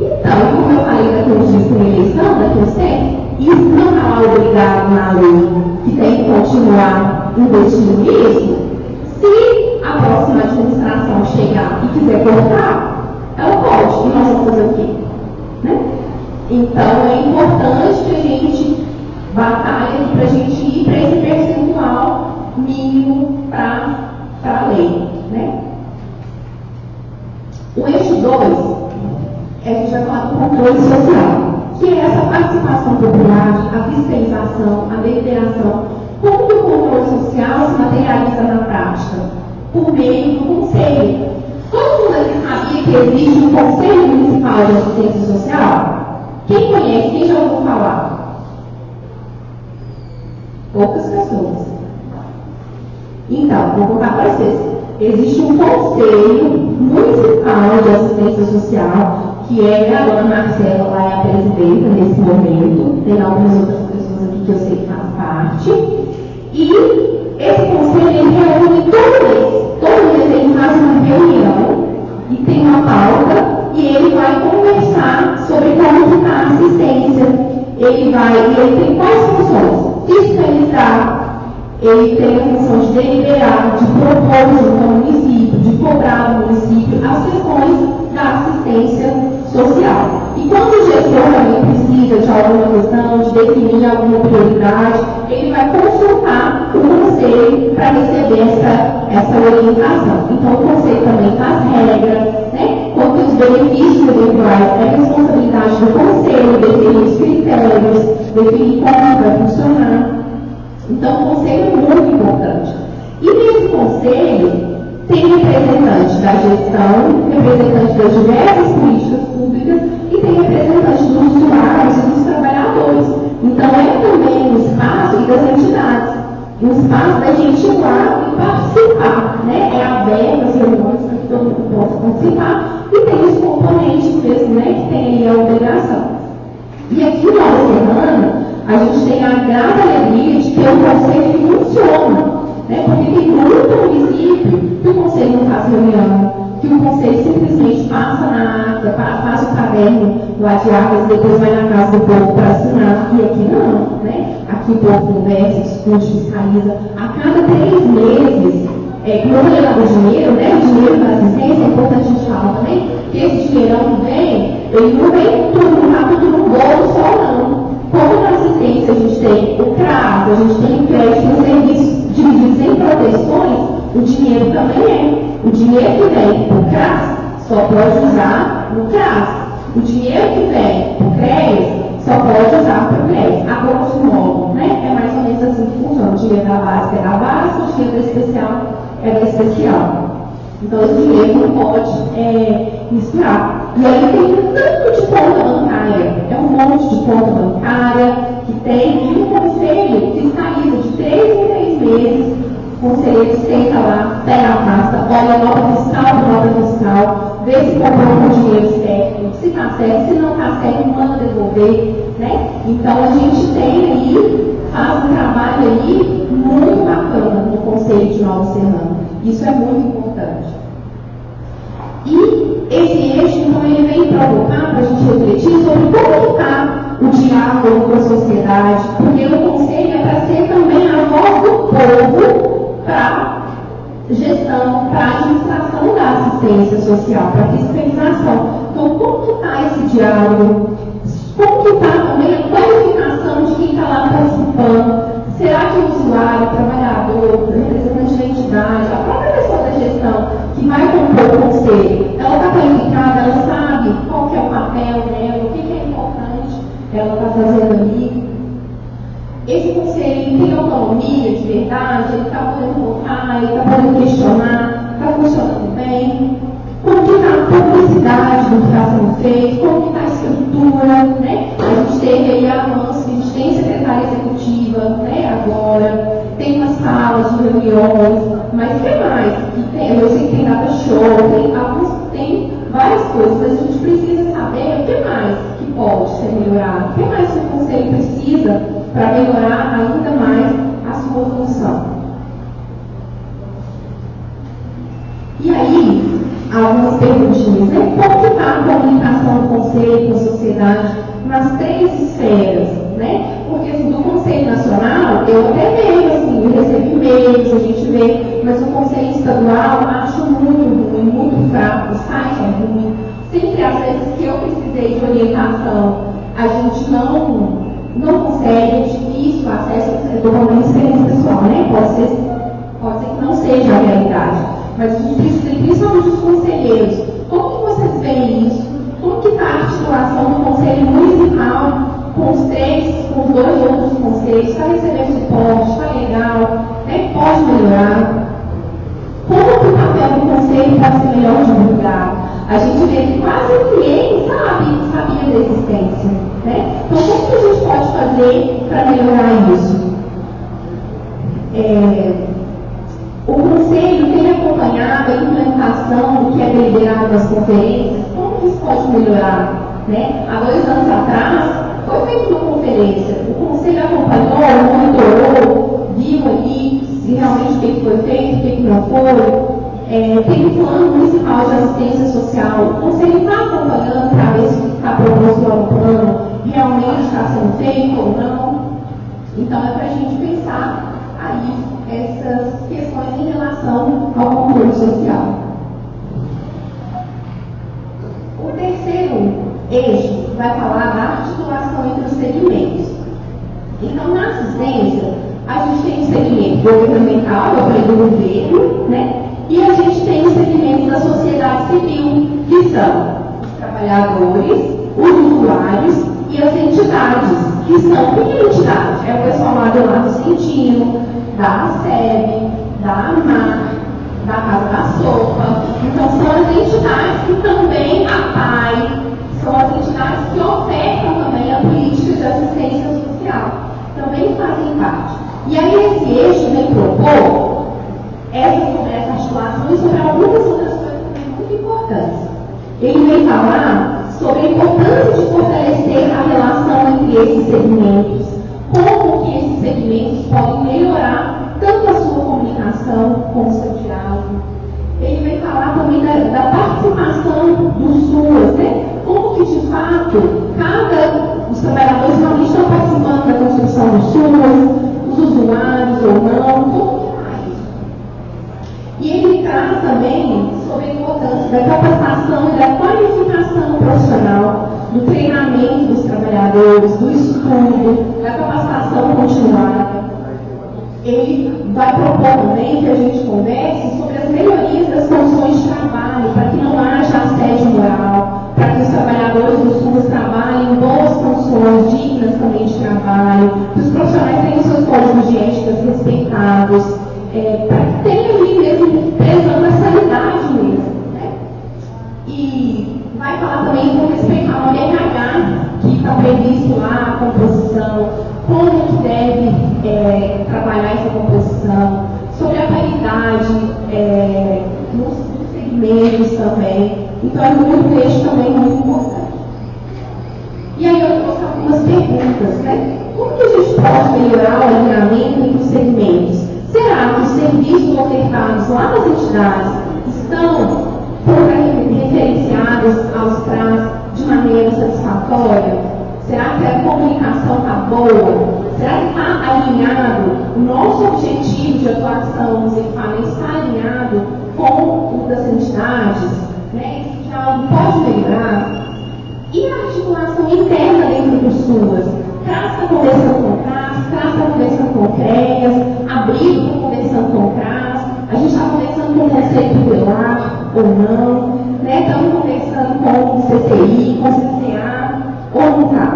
Então, como eu falei daqui uns dias com a eleição, daqui uns tempos, isso não está obrigado na lei que tem que continuar investindo nisso. Se a próxima administração chegar e quiser cortar, ela pode, e nós vamos fazer o quê? Né? Então, é importante que a gente batalhe para a gente ir para esse percentual mínimo para a lei. Né? O eixo 2, a gente vai falar do controle social, que é essa participação popular, a fiscalização, a deliberação. Como que o controle social se materializa na prática? Por meio do conselho. Todo mundo aqui sabia que existe um Conselho Municipal de Assistência Social? Quem conhece? Quem já ouviu falar? Poucas pessoas. Então, vou contar para vocês. Existe um Conselho Municipal de Assistência Social, que é a dona Marcela, lá é a presidenta nesse momento. Tem algumas outras pessoas aqui que eu sei que fazem parte. E esse conselho ele reúne todo mês ele faz uma reunião e tem uma pauta e ele vai conversar sobre como está a assistência. Ele tem quais funções? Fiscalizar, ele tem a função de deliberar, de propor junto ao município, de cobrar ao município as questões da assistência social. E quando o gestor também precisa de alguma questão, de definir alguma prioridade, ele vai consultar o conselho para receber essa orientação. Então, o conselho também faz regras, né? Quanto aos benefícios eventuais, é responsabilidade do conselho definir os critérios, definir como vai funcionar. Então, o conselho é muito importante. E nesse conselho, tem representante da gestão, representante das diversas políticas públicas e tem representante dos usuários e dos trabalhadores. Então, é também um espaço e das entidades, um espaço da gente ir lá e participar, né? É aberto as reuniões para que todo mundo possa participar e tem os componentes mesmo, né? Que tem aí a obrigação. E aqui na Nova Serrana, a gente tem a grande alegria de ter um conselho que funciona. Né? Porque tem muito município que o conselho não faz reunião, que o conselho simplesmente passa na ata, faz o caderno lá de atas e depois vai na casa do povo para assinar. E aqui não, né? Aqui o povo conversa, discute, fiscaliza. A cada 3 meses, quando levar o dinheiro, né? O dinheiro da assistência, é importante a gente falar também, que esse dinheirão que vem, ele não vem tudo, não está tudo no bolo só não. Como na assistência a gente tem o CRAS, a gente tem o crédito, os serviços divididos em proteções, o dinheiro também é. O dinheiro que vem para o CRAS só pode usar no CRAS. O dinheiro que vem para o CREAS só pode usar para o CREAS. A grosso modo, né? É mais ou menos assim que funciona. O dinheiro da básica é da básica, o dinheiro da especial é da especial. Então, esse dinheiro não pode misturar. E aí tem um tanto de conta bancária, é um monte de conta bancária que tem, e o conselho fiscaliza de 3 em 3 meses. O conselheiro senta lá, pega a pasta, olha a nota fiscal, vê se comprou com dinheiro certo, se está certo, se não está certo, manda devolver, né? Então a gente tem aí, faz um trabalho aí muito bacana no Conselho de Nova Serrana. Isso é muito importante. E esse eixo, então, ele vem provocar para a gente refletir sobre como está o diálogo com a sociedade, porque o Conselho é para ser também a voz do povo para gestão, para administração da assistência social, para fiscalização. Então, como que está esse diálogo? Como que está também a qualificação de quem está lá participando? Será que o usuário, o trabalhador, o representante da entidade, a própria pessoa da gestão que vai compor o conselho, ela está qualificada, ela sabe qual que é o papel dela, o que é importante ela está fazendo ali? Esse conselho tem autonomia de verdade, ele está podendo votar, ele está podendo questionar, está funcionando bem? Como que está a publicidade do que está sendo feito? Como que está a estrutura? Né? A gente teve aí avanço, a gente tem secretária executiva, né, agora, tem umas salas de reuniões, mas o que mais? Eu sei que tem data show, tem várias coisas, mas a gente precisa saber o que mais que pode ser melhorado, o que mais que o conselho precisa para melhorar ainda mais a sua função. E aí, algumas perguntinhas, né? Como que está a comunicação do Conselho com a sociedade nas 3 esferas, né? Porque assim, do Conselho Nacional, eu até vejo, assim, eu recebo e-mails, a gente vê, mas o Conselho Estadual acho muito ruim, muito fraco, o site é ruim. Sempre, às vezes, que eu precisei de orientação, a gente não consegue, é difícil o acesso, eu estou falando de experiência pessoal, né? Pode ser que não seja a realidade, mas a gente precisa, principalmente dos conselheiros, como que vocês veem isso? Como que está a articulação do Conselho Municipal com os 2 outros conselhos? Está recebendo suporte? Está legal? Né? Pode melhorar? Como que o papel do Conselho pode ser melhor divulgado? A gente vê que quase ninguém sabia da existência. Né? Então, como que a gente pode fazer para melhorar isso? O Conselho tem acompanhado a implementação do que é deliberado nas conferências. Como que isso pode melhorar? Né? Há 2 anos atrás, foi feita uma conferência. O Conselho acompanhou, monitorou, viu ali se realmente o que foi feito, o que não foi. Tem um plano municipal de assistência social. O Conselho está acompanhando para ver se está proposto lá no plano realmente está sendo feito ou não. Então, é para a gente pensar aí essas questões em relação ao controle social. O terceiro eixo vai falar da articulação entre os segmentos. Então, na assistência, a gente tem o segmento governamental, eu falei do governo, né? E a gente tem os segmentos da sociedade civil, que são os trabalhadores, os usuários e as entidades, que são que entidades? É o pessoal lá do Lado Centino, da ASEB, da AMAR, da Casa da Sopa. Então, são as entidades que também, a PAI, são as entidades que ofertam também a política de assistência social. Também fazem parte. E aí, esse eixo vem propor sobre essa articulação e sobre algumas outras coisas também muito importantes. Ele vem falar sobre a importância de fortalecer a relação entre esses segmentos, como que esses segmentos podem melhorar tanto a sua comunicação como o seu diálogo. Ele vem falar também da participação dos SUAS, né? Como que de fato os trabalhadores realmente estão participando da construção dos SUAS, os usuários ou não, como que está isso? E ele traz também sobre a importância da capacitação e da qualificação profissional, do treinamento dos trabalhadores, do estudo, da capacitação continuada. Ele vai propor também que a gente converse sobre as melhorias das condições de trabalho, para que não haja assédio moral, para que os trabalhadores dos SUAS trabalhem em boas condições dignas também de trabalho, que os profissionais tenham seus códigos de ética respeitados, para que tenha ali mesmo prezando a sanidade trabalhar essa composição, sobre a paridade nos segmentos também. Então, é muito eixo também muito importante. E aí eu trouxe algumas perguntas, né? Como que a gente pode melhorar o alinhamento entre os segmentos? Será que os serviços ofertados lá nas entidades estão referenciados aos CRAS de maneira satisfatória? Será que a comunicação está boa? Será que está alinhado? O nosso objetivo de atuação nos equipamentos está alinhado com o das entidades? Né? Isso já pode melhorar? E a articulação interna dentro dos SUAS? CRAS está conversando com CRAS está conversando com CREAS, Abrigo está conversando com CRAS, a gente está conversando com o Conselho Tutelar ou não, né? Estamos conversando com o CCI, com o CCA, ou não está?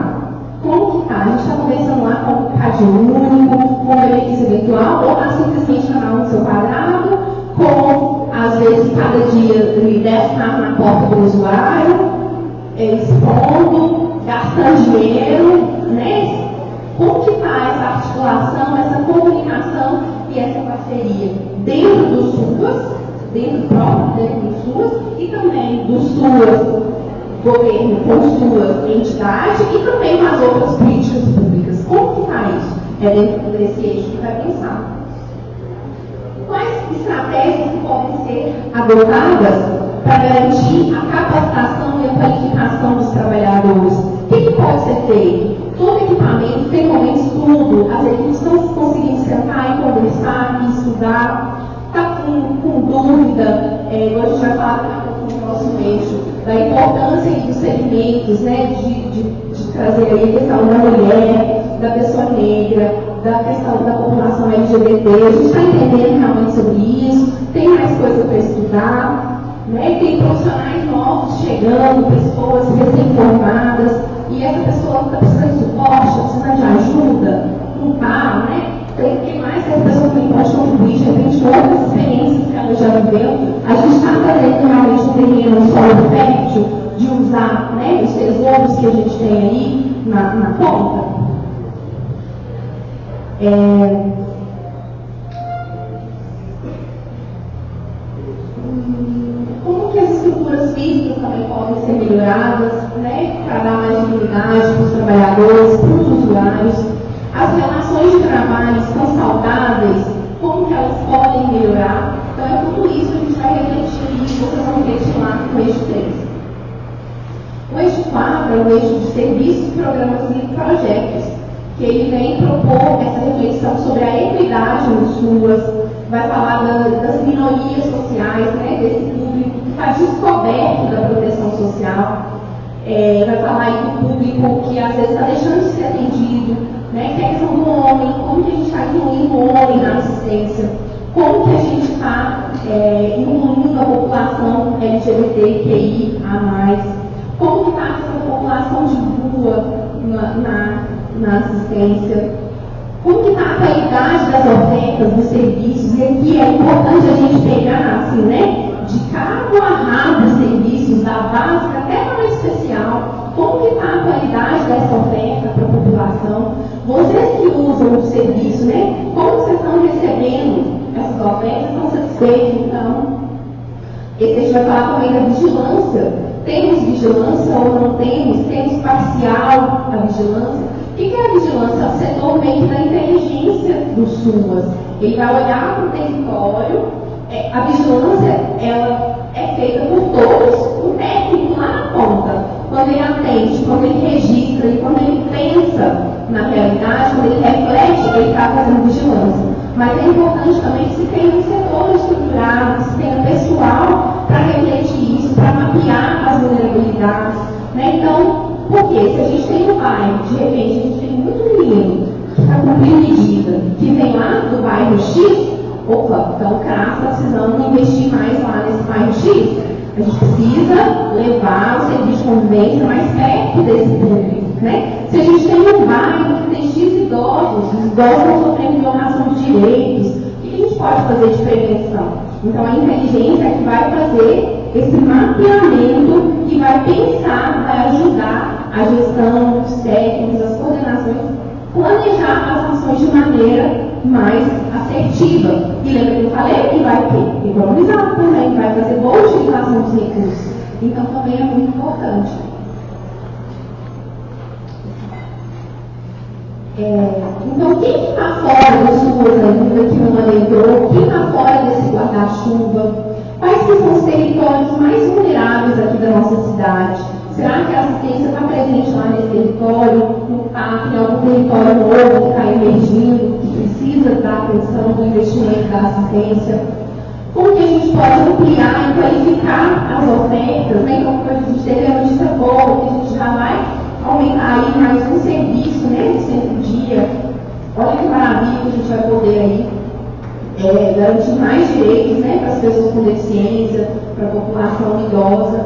Como que está? A gente está conversando lá com o CAD único, com o benefício eventual, ou está simplesmente cada um no seu quadrado, com, às vezes, cada dia 10 carros na porta do usuário, expondo, gastando dinheiro, né? Como que está essa articulação, essa comunicação e essa parceria dentro dos SUAS, dentro dos SUAS e também dos SUAS governo com suas entidades e também com as outras políticas públicas? Como que está isso? É dentro desse eixo que vai pensar. Quais estratégias que podem ser adotadas para garantir a capacitação e a qualificação dos trabalhadores? O que pode ser feito? Todo equipamento tem momentos tudo, as equipes estão conseguindo sentar e conversar e estudar, está com dúvida, igual a gente vai falar no próximo eixo, da importância dos segmentos, né, de trazer aí a questão da mulher, da pessoa negra, da questão da população LGBT. A gente está entendendo realmente sobre isso, tem mais coisa para estudar, né, tem profissionais novos chegando, pessoas recém-formadas, e essa pessoa está precisando de suporte, está precisando de ajuda, não está, né? Tem que mais que essa pessoa também pode contribuir, de repente, com outras experiências que ela já viveu. A gente está fazendo realmente um terreno, um solo fértil, de usar, né, os tesouros que a gente tem aí na ponta. Como que as estruturas físicas também podem ser melhoradas, né, para dar mais dignidade para os trabalhadores, para os usuários? As relações de trabalho estão saudáveis? Como que elas podem melhorar? Então, é tudo isso que a gente vai refletir e vocês vão refletir lá no eixo 3. O eixo 4 é o eixo de serviços, programas e projetos, que ele vem propor essa reflexão sobre a equidade nos SUAS, vai falar das minorias sociais, né, desse público que está descoberto da proteção social, vai falar aí do público que às vezes está deixando de ser atendido, né, que é a questão do homem, como que a gente está incluindo o homem na assistência, como que a gente está incluindo a população LGBTQIA+, como que está essa população de rua na assistência, como que está a qualidade das ofertas, dos serviços, e aqui é importante a gente pegar, assim, né, de cabo a rabo dos serviços, da básica até a mais especial, como que está a qualidade dessa oferta para a população. Vocês que usam o serviço, né, como vocês estão recebendo essas ofertas, estão satisfeitos? Então, esse a gente vai falar também da vigilância. Temos vigilância ou não temos? Temos parcial a vigilância? O que é a vigilância? É o setor meio da inteligência do SUAS. Ele vai olhar para o território. A vigilância, ela é feita por todos, o técnico lá na ponta. Quando ele atende, quando ele registra e quando ele pensa na realidade, quando ele reflete, ele está fazendo vigilância. Mas é importante também que se tenha um setor estruturado, que se tenha pessoal para refletir isso, para mapear as vulnerabilidades. Né? Então, por quê? Se a gente tem um bairro, de repente, a gente tem muito menino que está cumprindo medida, que vem lá do bairro X, opa, então o CRAS está precisando investir mais lá nesse bairro X. A gente precisa levar o serviço de convivência mais perto desse público. Né? Se a gente tem um bairro que tem X idosos, os idosos estão sofrendo violação de direitos, o que a gente pode fazer de prevenção? Então, a inteligência é que vai fazer esse mapeamento e vai pensar, vai ajudar a gestão, os técnicos, as coordenações, planejar as ações de maneira mais assertiva. E lembra que eu falei que vai ter economizar também, vai fazer boa utilização dos recursos. Então também é muito importante. Então, quem está fora das chuvas ainda, que não adentrou, quem está fora desse guarda-chuva, quais que são os territórios mais vulneráveis aqui da nossa cidade? Será que a assistência está presente lá nesse território? Não está? Tem algum território novo que está emergindo, que precisa da atenção do investimento da assistência? Como que a gente pode ampliar e qualificar as ofertas? Né? Então, a gente teve a notícia boa, que a gente já vai aumentar aí mais um serviço, né, de centro-dia. Olha que maravilha que a gente vai poder aí garantir mais direitos, né, para as pessoas com deficiência, para a população idosa.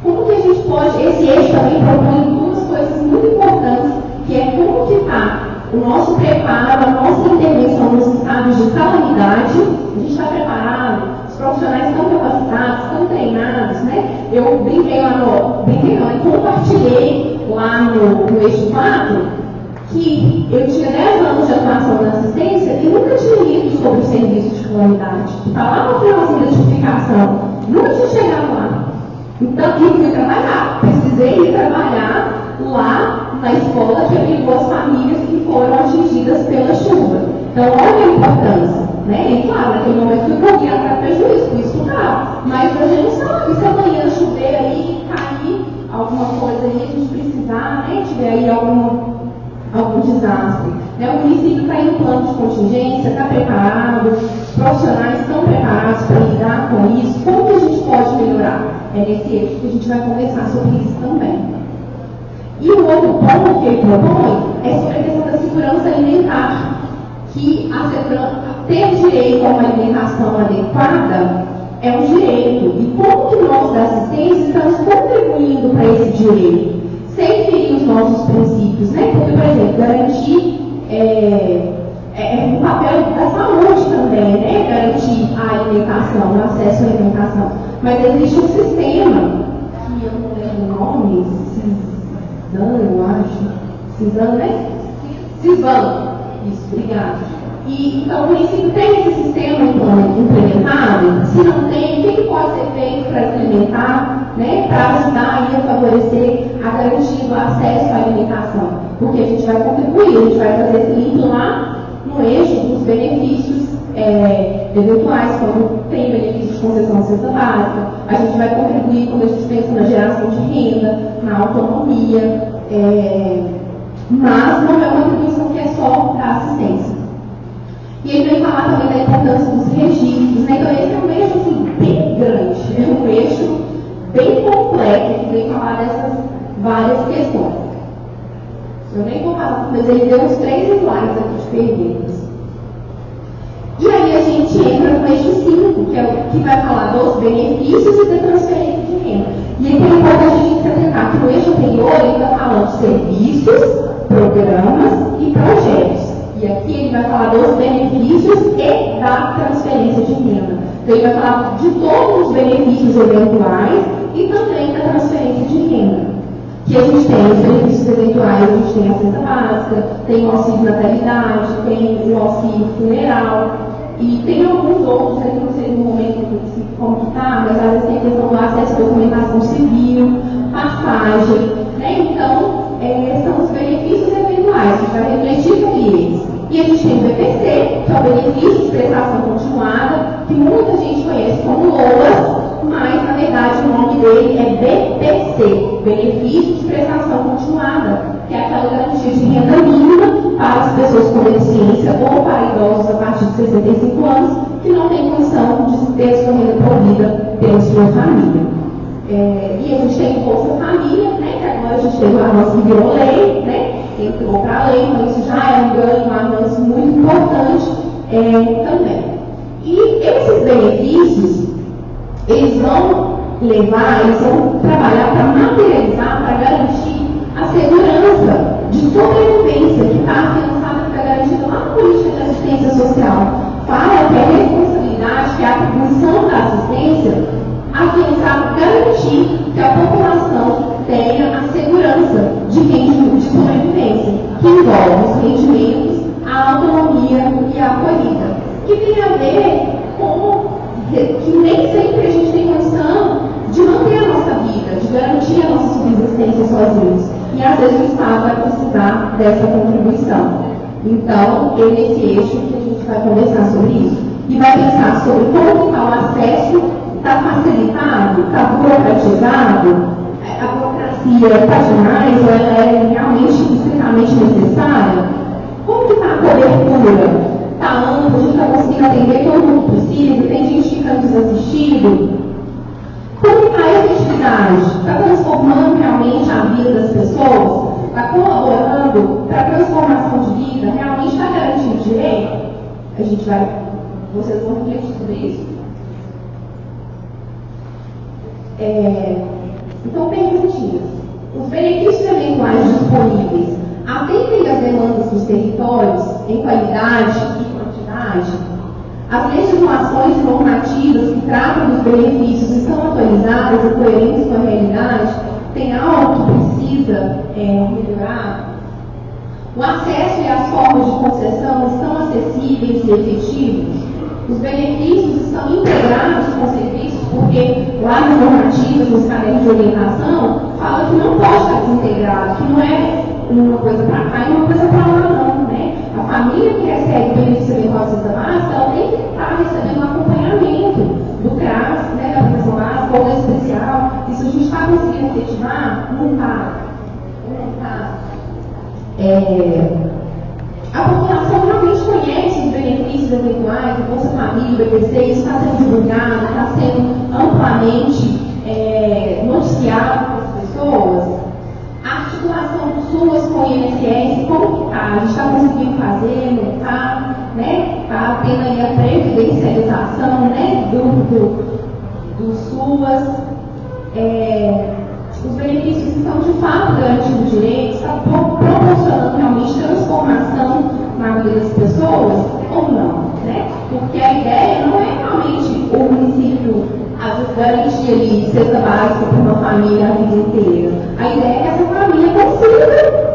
Como que a gente pode, esse eixo também propõe duas coisas muito importantes, que é como que está o nosso preparo, a nossa intervenção nos estados de calamidade. A gente está preparado, os profissionais estão capacitados, estão treinados, né? Eu compartilhei lá no eixo 4 que eu tinha 10 anos de atuação na assistência e nunca tinha lido sobre os serviços de calamidade. Está lá no finalzinho da tipificação, nunca tinha chegado lá. Então, eu fui trabalhar, precisei ir trabalhar lá na escola que abrigou as famílias que foram atingidas pela chuva. Então, olha a importância, né? E claro, naquele momento fui correr atrás do prejuízo, fui estudar, mas a gente não sabe se amanhã chover aí, cair alguma coisa aí, a gente precisar, né? Tiver aí algum desastre. Né? O município está em plano de contingência, está preparado, os profissionais estão preparados para lidar com isso. Como que a gente pode melhorar? É nesse eixo que a gente vai conversar sobre isso também. E o outro ponto que ele propõe é sobre a questão da segurança alimentar, que ter direito a uma alimentação adequada é um direito. E como que nós da assistência estamos contribuindo para esse direito? Sem ferir os nossos princípios, né? Porque, por exemplo, garantir o papel da saúde também, né? Garantir a alimentação, o acesso à alimentação. Mas existe um sistema, que eu não lembro o nome, CISAN, eu acho. CISAN, né? CISAN. Isso, obrigada. Então, o município tem esse sistema implementado? Se não tem, o que pode ser feito para implementar, né, para ajudar e a favorecer a garantia do acesso à alimentação? Porque a gente vai contribuir, a gente vai fazer esse link lá no eixo dos benefícios eventuais, quando tem benefícios de concessão de cesta básica, a gente vai contribuir quando a gente pensa na geração de renda, na autonomia, mas não é uma contribuição que é só da assistência. E ele vem falar também da importância dos registros, né? Então esse é um eixo assim, bem grande, é um eixo bem complexo, que vem falar dessas várias questões. Eu nem vou falar, mas ele deu uns 3 slides aqui de perguntas. E aí a gente entra no eixo 5, que é o que vai falar dos benefícios e da transferência de renda. E aí é importante a gente se atentar que no eixo anterior ele está falando de serviços, programas e projetos. E aqui ele vai falar dos benefícios e da transferência de renda. Então ele vai falar de todos os benefícios eventuais e também da transferência de renda. Que a gente tem os benefícios eventuais, a gente tem a cesta básica, tem o auxílio natalidade, tem o auxílio funeral, e tem alguns outros, que não sei no momento como que está, mas às vezes tem a questão do acesso à documentação civil, passagem, né? Então, são os benefícios eventuais, a gente vai refletir sobre eles. E a gente tem o BPC, que é o benefício de prestação continuada, que muita gente conhece como LOAS, mas na verdade o nome dele é BPC, benefício de prestação continuada, que é aquela garantia de renda mínima para as pessoas com deficiência ou para idosos a partir de 65 anos que não têm condição de ter sua renda provida pela sua família. E a gente tem o Bolsa Família, né, que agora a gente teve um avanço que virou lei, né, entrou para a lei, então isso já é um ganho, um avanço muito importante também. E esses benefícios, eles vão trabalhar para materializar, para garantir a segurança de sobrevivência que está afiançada, que está garantida lá na política de assistência social. Fala que a responsabilidade, que a atribuição da assistência, afiançar, garantir que a população tenha a segurança de sobrevivência, que envolve os rendimentos que nem sempre a gente tem condição de manter a nossa vida, de garantir a nossa subsistência sozinhos. E às vezes o Estado vai precisar dessa contribuição. Então, é nesse eixo que a gente vai conversar sobre isso. E vai pensar sobre como está o acesso, está facilitado, está burocratizado, a burocracia está demais, ou ela é realmente estritamente necessária? Como que está a cobertura? Está ampla, a gente está conseguindo atender todo mundo possível, tem gente ficando desassistido? Como que está a efetividade? Está transformando realmente a vida das pessoas? Está colaborando para a transformação de vida? Realmente está garantindo direito? A gente vai, vocês vão refletir sobre isso. Então, perguntinhas. Os benefícios eventuais disponíveis atendem às demandas dos territórios em qualidade e quantidade? As legislações normativas que tratam dos benefícios estão atualizadas e coerentes com a realidade? Tem algo que precisa melhorar? O acesso e as formas de concessão estão acessíveis e efetivos? Os benefícios estão integrados com os serviços, porque lá nas normativas, nos cadernos de orientação, fala que não pode estar desintegrado, que não é uma coisa para cá e uma coisa para lá, não, né? A família que recebe benefício eventual de cesta básica, ela tem que estar recebendo um acompanhamento do CRAS, né, da proteção básica ou da especial. Isso a gente está conseguindo efetivar? Não está. A população realmente conhece os benefícios eventuais, o Bolsa Família, o BPC, isso está sendo divulgado, está sendo amplamente noticiado para as pessoas. A articulação do SUAS com o INSS, como que está? A gente está conseguindo fazer, não está? Né? Está tendo aí a previdencialização, né, do SUAS. Os benefícios estão de fato garantindo direitos, está proporcionando realmente transformação na vida das pessoas ou não, né? Porque a ideia não é realmente o município às vezes garantir ali cesta básica para uma família a vida inteira. A ideia é que essa família consiga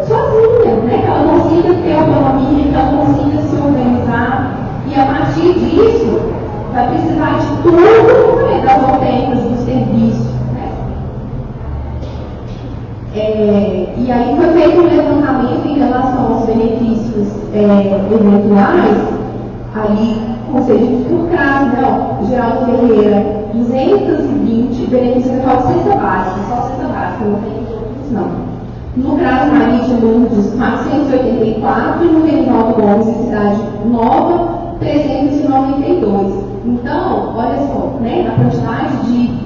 sozinha, né? Que ela consiga ter autonomia, que ela consiga se organizar e a partir disso vai precisar de tudo, né? Das ofertas, dos serviços. E aí foi feito um levantamento em relação aos benefícios eventuais, ali concedidos por CRAS, né? Geraldo Ferreira, 220 benefícios eventuais de cesta básica, só cesta básica, não tem outros não. No CRAS Marítimo, 484 e no Renivaldo Gomes, em Cidade Nova, 392. Então, olha só, né? A quantidade de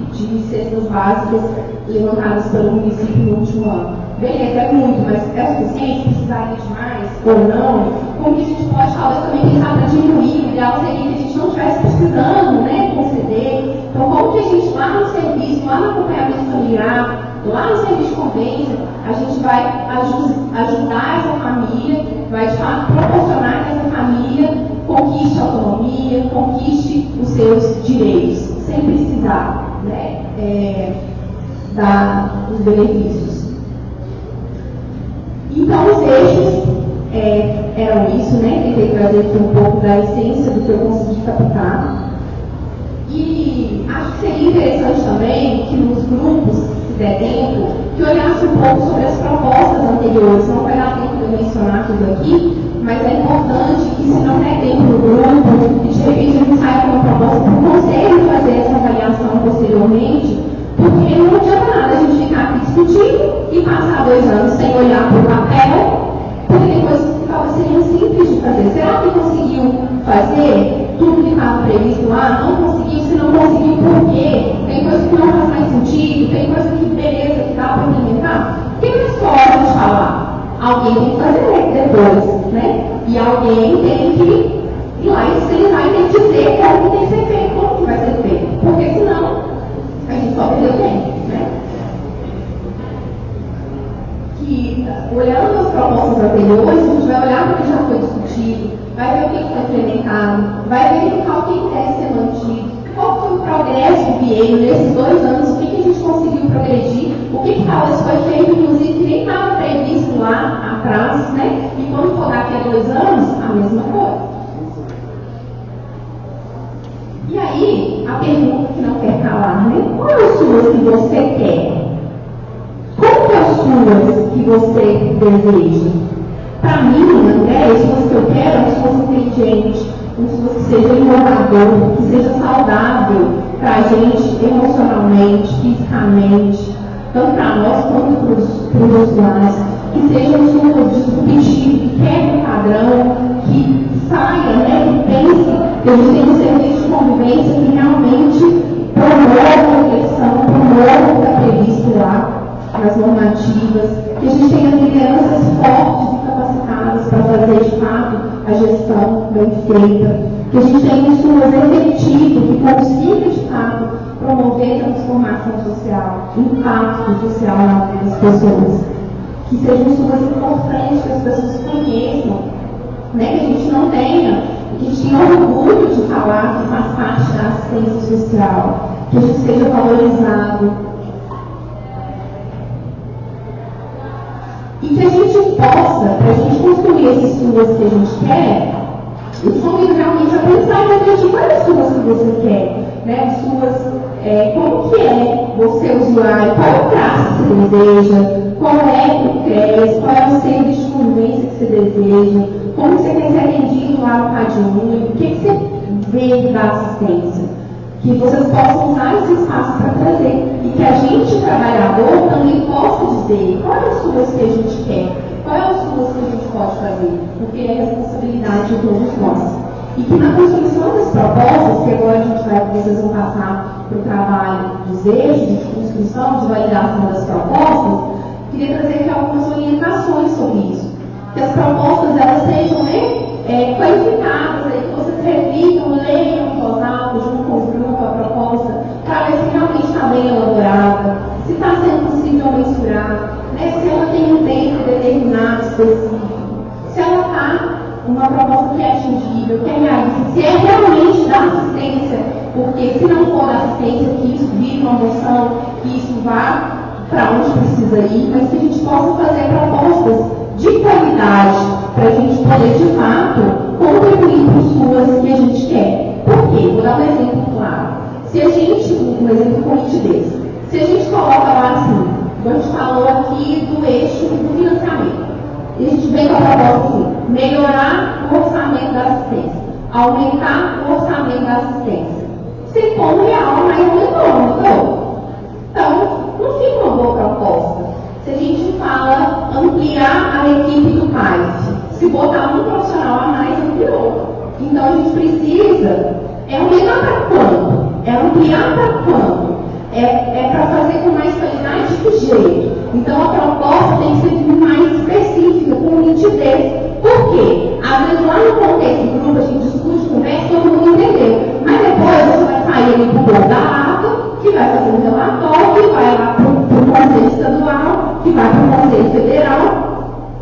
cestas básicas levantadas pelo município no último ano. Beleza, é muito, mas é o suficiente? Precisaria de mais ou não? Como que a gente pode, talvez, também pensar para diminuir? O ideal seria que a gente não estivesse precisando, né, conceder. Então, como que a gente, lá no serviço, lá no acompanhamento familiar, lá no serviço de convênio, a gente vai ajudar essa família, vai, de fato, proporcionar que essa família conquiste a autonomia, conquiste os seus direitos, sem precisar, né, dos benefícios. Então, os eixos eram isso, né? Tentei trazer aqui um pouco da essência do que eu consegui captar. E acho que seria interessante também que nos grupos, se der tempo, que olhasse um pouco sobre as propostas anteriores. Não vai dar tempo de eu mencionar tudo aqui, mas é importante que, se não der tempo no grupo, que de repente a gente saia com uma proposta para o conselho fazer essa avaliação posteriormente, porque não adianta nada a gente ficar aqui discutindo e passar 2 anos sem olhar para o papel, porque tem coisas que talvez seriam simples de fazer. Será que conseguiu fazer tudo que estava previsto lá? Não conseguiu? Se não conseguiu, por quê? Tem coisa que não faz mais sentido? Tem coisa que, beleza, que dá para implementar? Tem uma história de falar. Alguém tem que fazer depois, né? E alguém tem que ir lá e fiscalizar e tem que dizer como que tem que ser feito, como que vai ser feito. Porque senão a gente só perdeu tempo, né? Que, olhando as propostas anteriores, a gente vai olhar para o que já foi discutido, vai ver o que foi implementado, vai verificar o que deve ser mantido, qual foi o progresso do biênio nesses 2 anos, o que a gente conseguiu progredir, o que talvez foi feito, inclusive, que nem estava previsto lá atrás, né? E quando for daqui a 2 anos, a mesma coisa. E aí, a pergunta suas que você quer? Como que é as suas que você deseja? Para mim, André, as suas que eu quero, as suas inteligentes, as suas que seja inovador, que seja saudável para a gente emocionalmente, fisicamente, tanto para nós quanto para os usuários, que sejam suas disruptivas, que quebrem o padrão, que saia, né, que pense, que a gente tem um serviço de convivência que realmente promove a reflexão, promove o que está previsto lá nas normativas, que a gente tenha lideranças fortes e capacitadas para fazer de fato a gestão bem feita, que a gente tenha pessoas efetivas que consigam de fato promover transformação social, impacto social na vida das pessoas, que sejam pessoas importantes, que as pessoas conheçam, né, que a gente não tenha, que a gente tenha orgulho de falar que faz parte da assistência social, que a gente seja valorizado. E que a gente possa, para a gente construir esses suas que a gente quer, eu convido realmente a pensar realmente quais as suas que você quer, né? As suas, como que é você usuário, qual é o traço que você deseja, qual é o CRES, qual é o serviço de convivência que você deseja, como você quer ser atendido lá no Cadinho, o que você vê da assistência. Que vocês possam usar esse espaço para trazer e que a gente, trabalhador, também possa dizer qual é as suas que a gente quer, qual é as suas que a gente pode fazer, porque é responsabilidade de todos nós. E que na construção das propostas, que agora a gente vai, vocês vão passar para o trabalho dos eixos, de construção, de validação das propostas, queria trazer aqui algumas orientações sobre isso. Que as propostas elas sejam, né, qualificadas, que vocês revisam, leiam em voz alta, junto com o grupo, a proposta, para ver se realmente está bem elaborada, se está sendo possível mensurar, né, se ela tem um tempo determinado, específico, se ela está uma proposta que é atingível, que é realista, se é realmente da assistência, porque se não for da assistência, que isso vire uma moção, que isso vá para onde precisa ir, mas que a gente possa fazer propostas de qualidade, para a gente poder, de fato, contribuir para as suas que a gente quer. Por quê? Vou dar um exemplo claro. Se a gente, um exemplo com nitidez, se a gente coloca lá assim, a gente falou aqui do eixo do financiamento, e a gente vem com a proposta assim, melhorar o orçamento da assistência, aumentar o orçamento da assistência. Sem como real, mas não. Então, não fica uma boa proposta. Se a gente fala ampliar a equipe do PAIF, se botar um profissional a mais, ampliou. Então a gente precisa aumentar para quanto? Ampliar para quanto? Para fazer com mais qualidade de que jeito? Então a proposta tem que ser mais específica, com nitidez. Por quê? Às vezes lá no contexto do grupo a gente discute, conversa, todo mundo entendeu. Mas depois você vai sair ali para o bolo da ata, que vai fazer um relatório, que vai lá para o Conselho Estadual, que vai para o Conselho Federal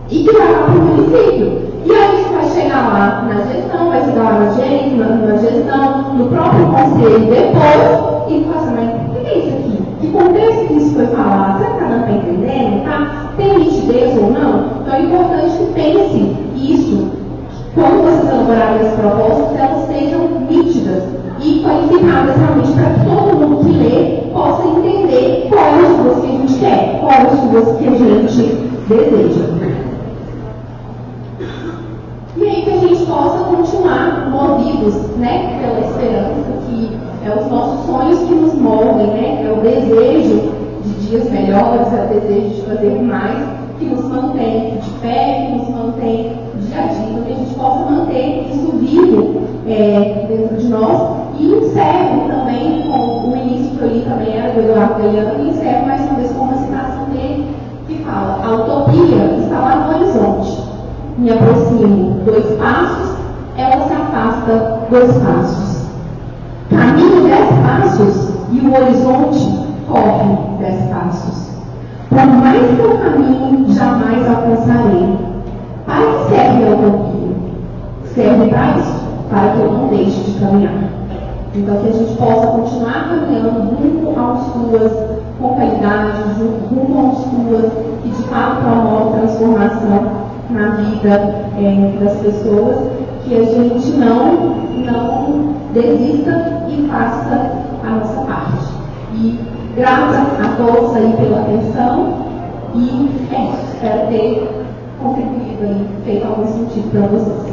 e que vai lá para o município. E aí isso vai chegar lá na gestão, vai chegar lá na gestão, no próprio conselho depois, e fala assim, mas o que é isso aqui? Que contexto que isso foi falado? Será que está dando para entender? Tá? Tem nitidez ou não? Então é importante que pense isso. Quando vocês elaborarem as propostas, elas sejam nítidas e qualificadas realmente para que todo mundo que lê possa entender quais as suas que a gente quer, quais as suas que a gente deseja. E aí que a gente possa continuar movidos, né, pela esperança, que é os nossos sonhos que nos movem, né, é o desejo de dias melhores, é o desejo de fazer mais, que nos mantém de pé, que nos mantém dia a dia, que a gente possa manter isso vivo dentro de nós. E encerro também com o início que eu li também era do Eduardo Galeano, e encerro mais uma vez com uma citação dele que fala: a utopia está lá no horizonte. Me aproximo 2 passos, ela se afasta 2 passos. Caminho 10 passos e o horizonte corre 10 passos. Por mais que eu caminhe, jamais alcançarei. Para que serve a utopia? Serve para isso, para que eu não deixe de caminhar. Então, que a gente possa continuar caminhando rumo às suas, com qualidade, rumo às suas, que de fato promovem transformação na vida das pessoas, que a gente não desista e faça a nossa parte. E Grata a todos aí pela atenção e é isso. Espero ter contribuído aí, feito algum sentido para vocês.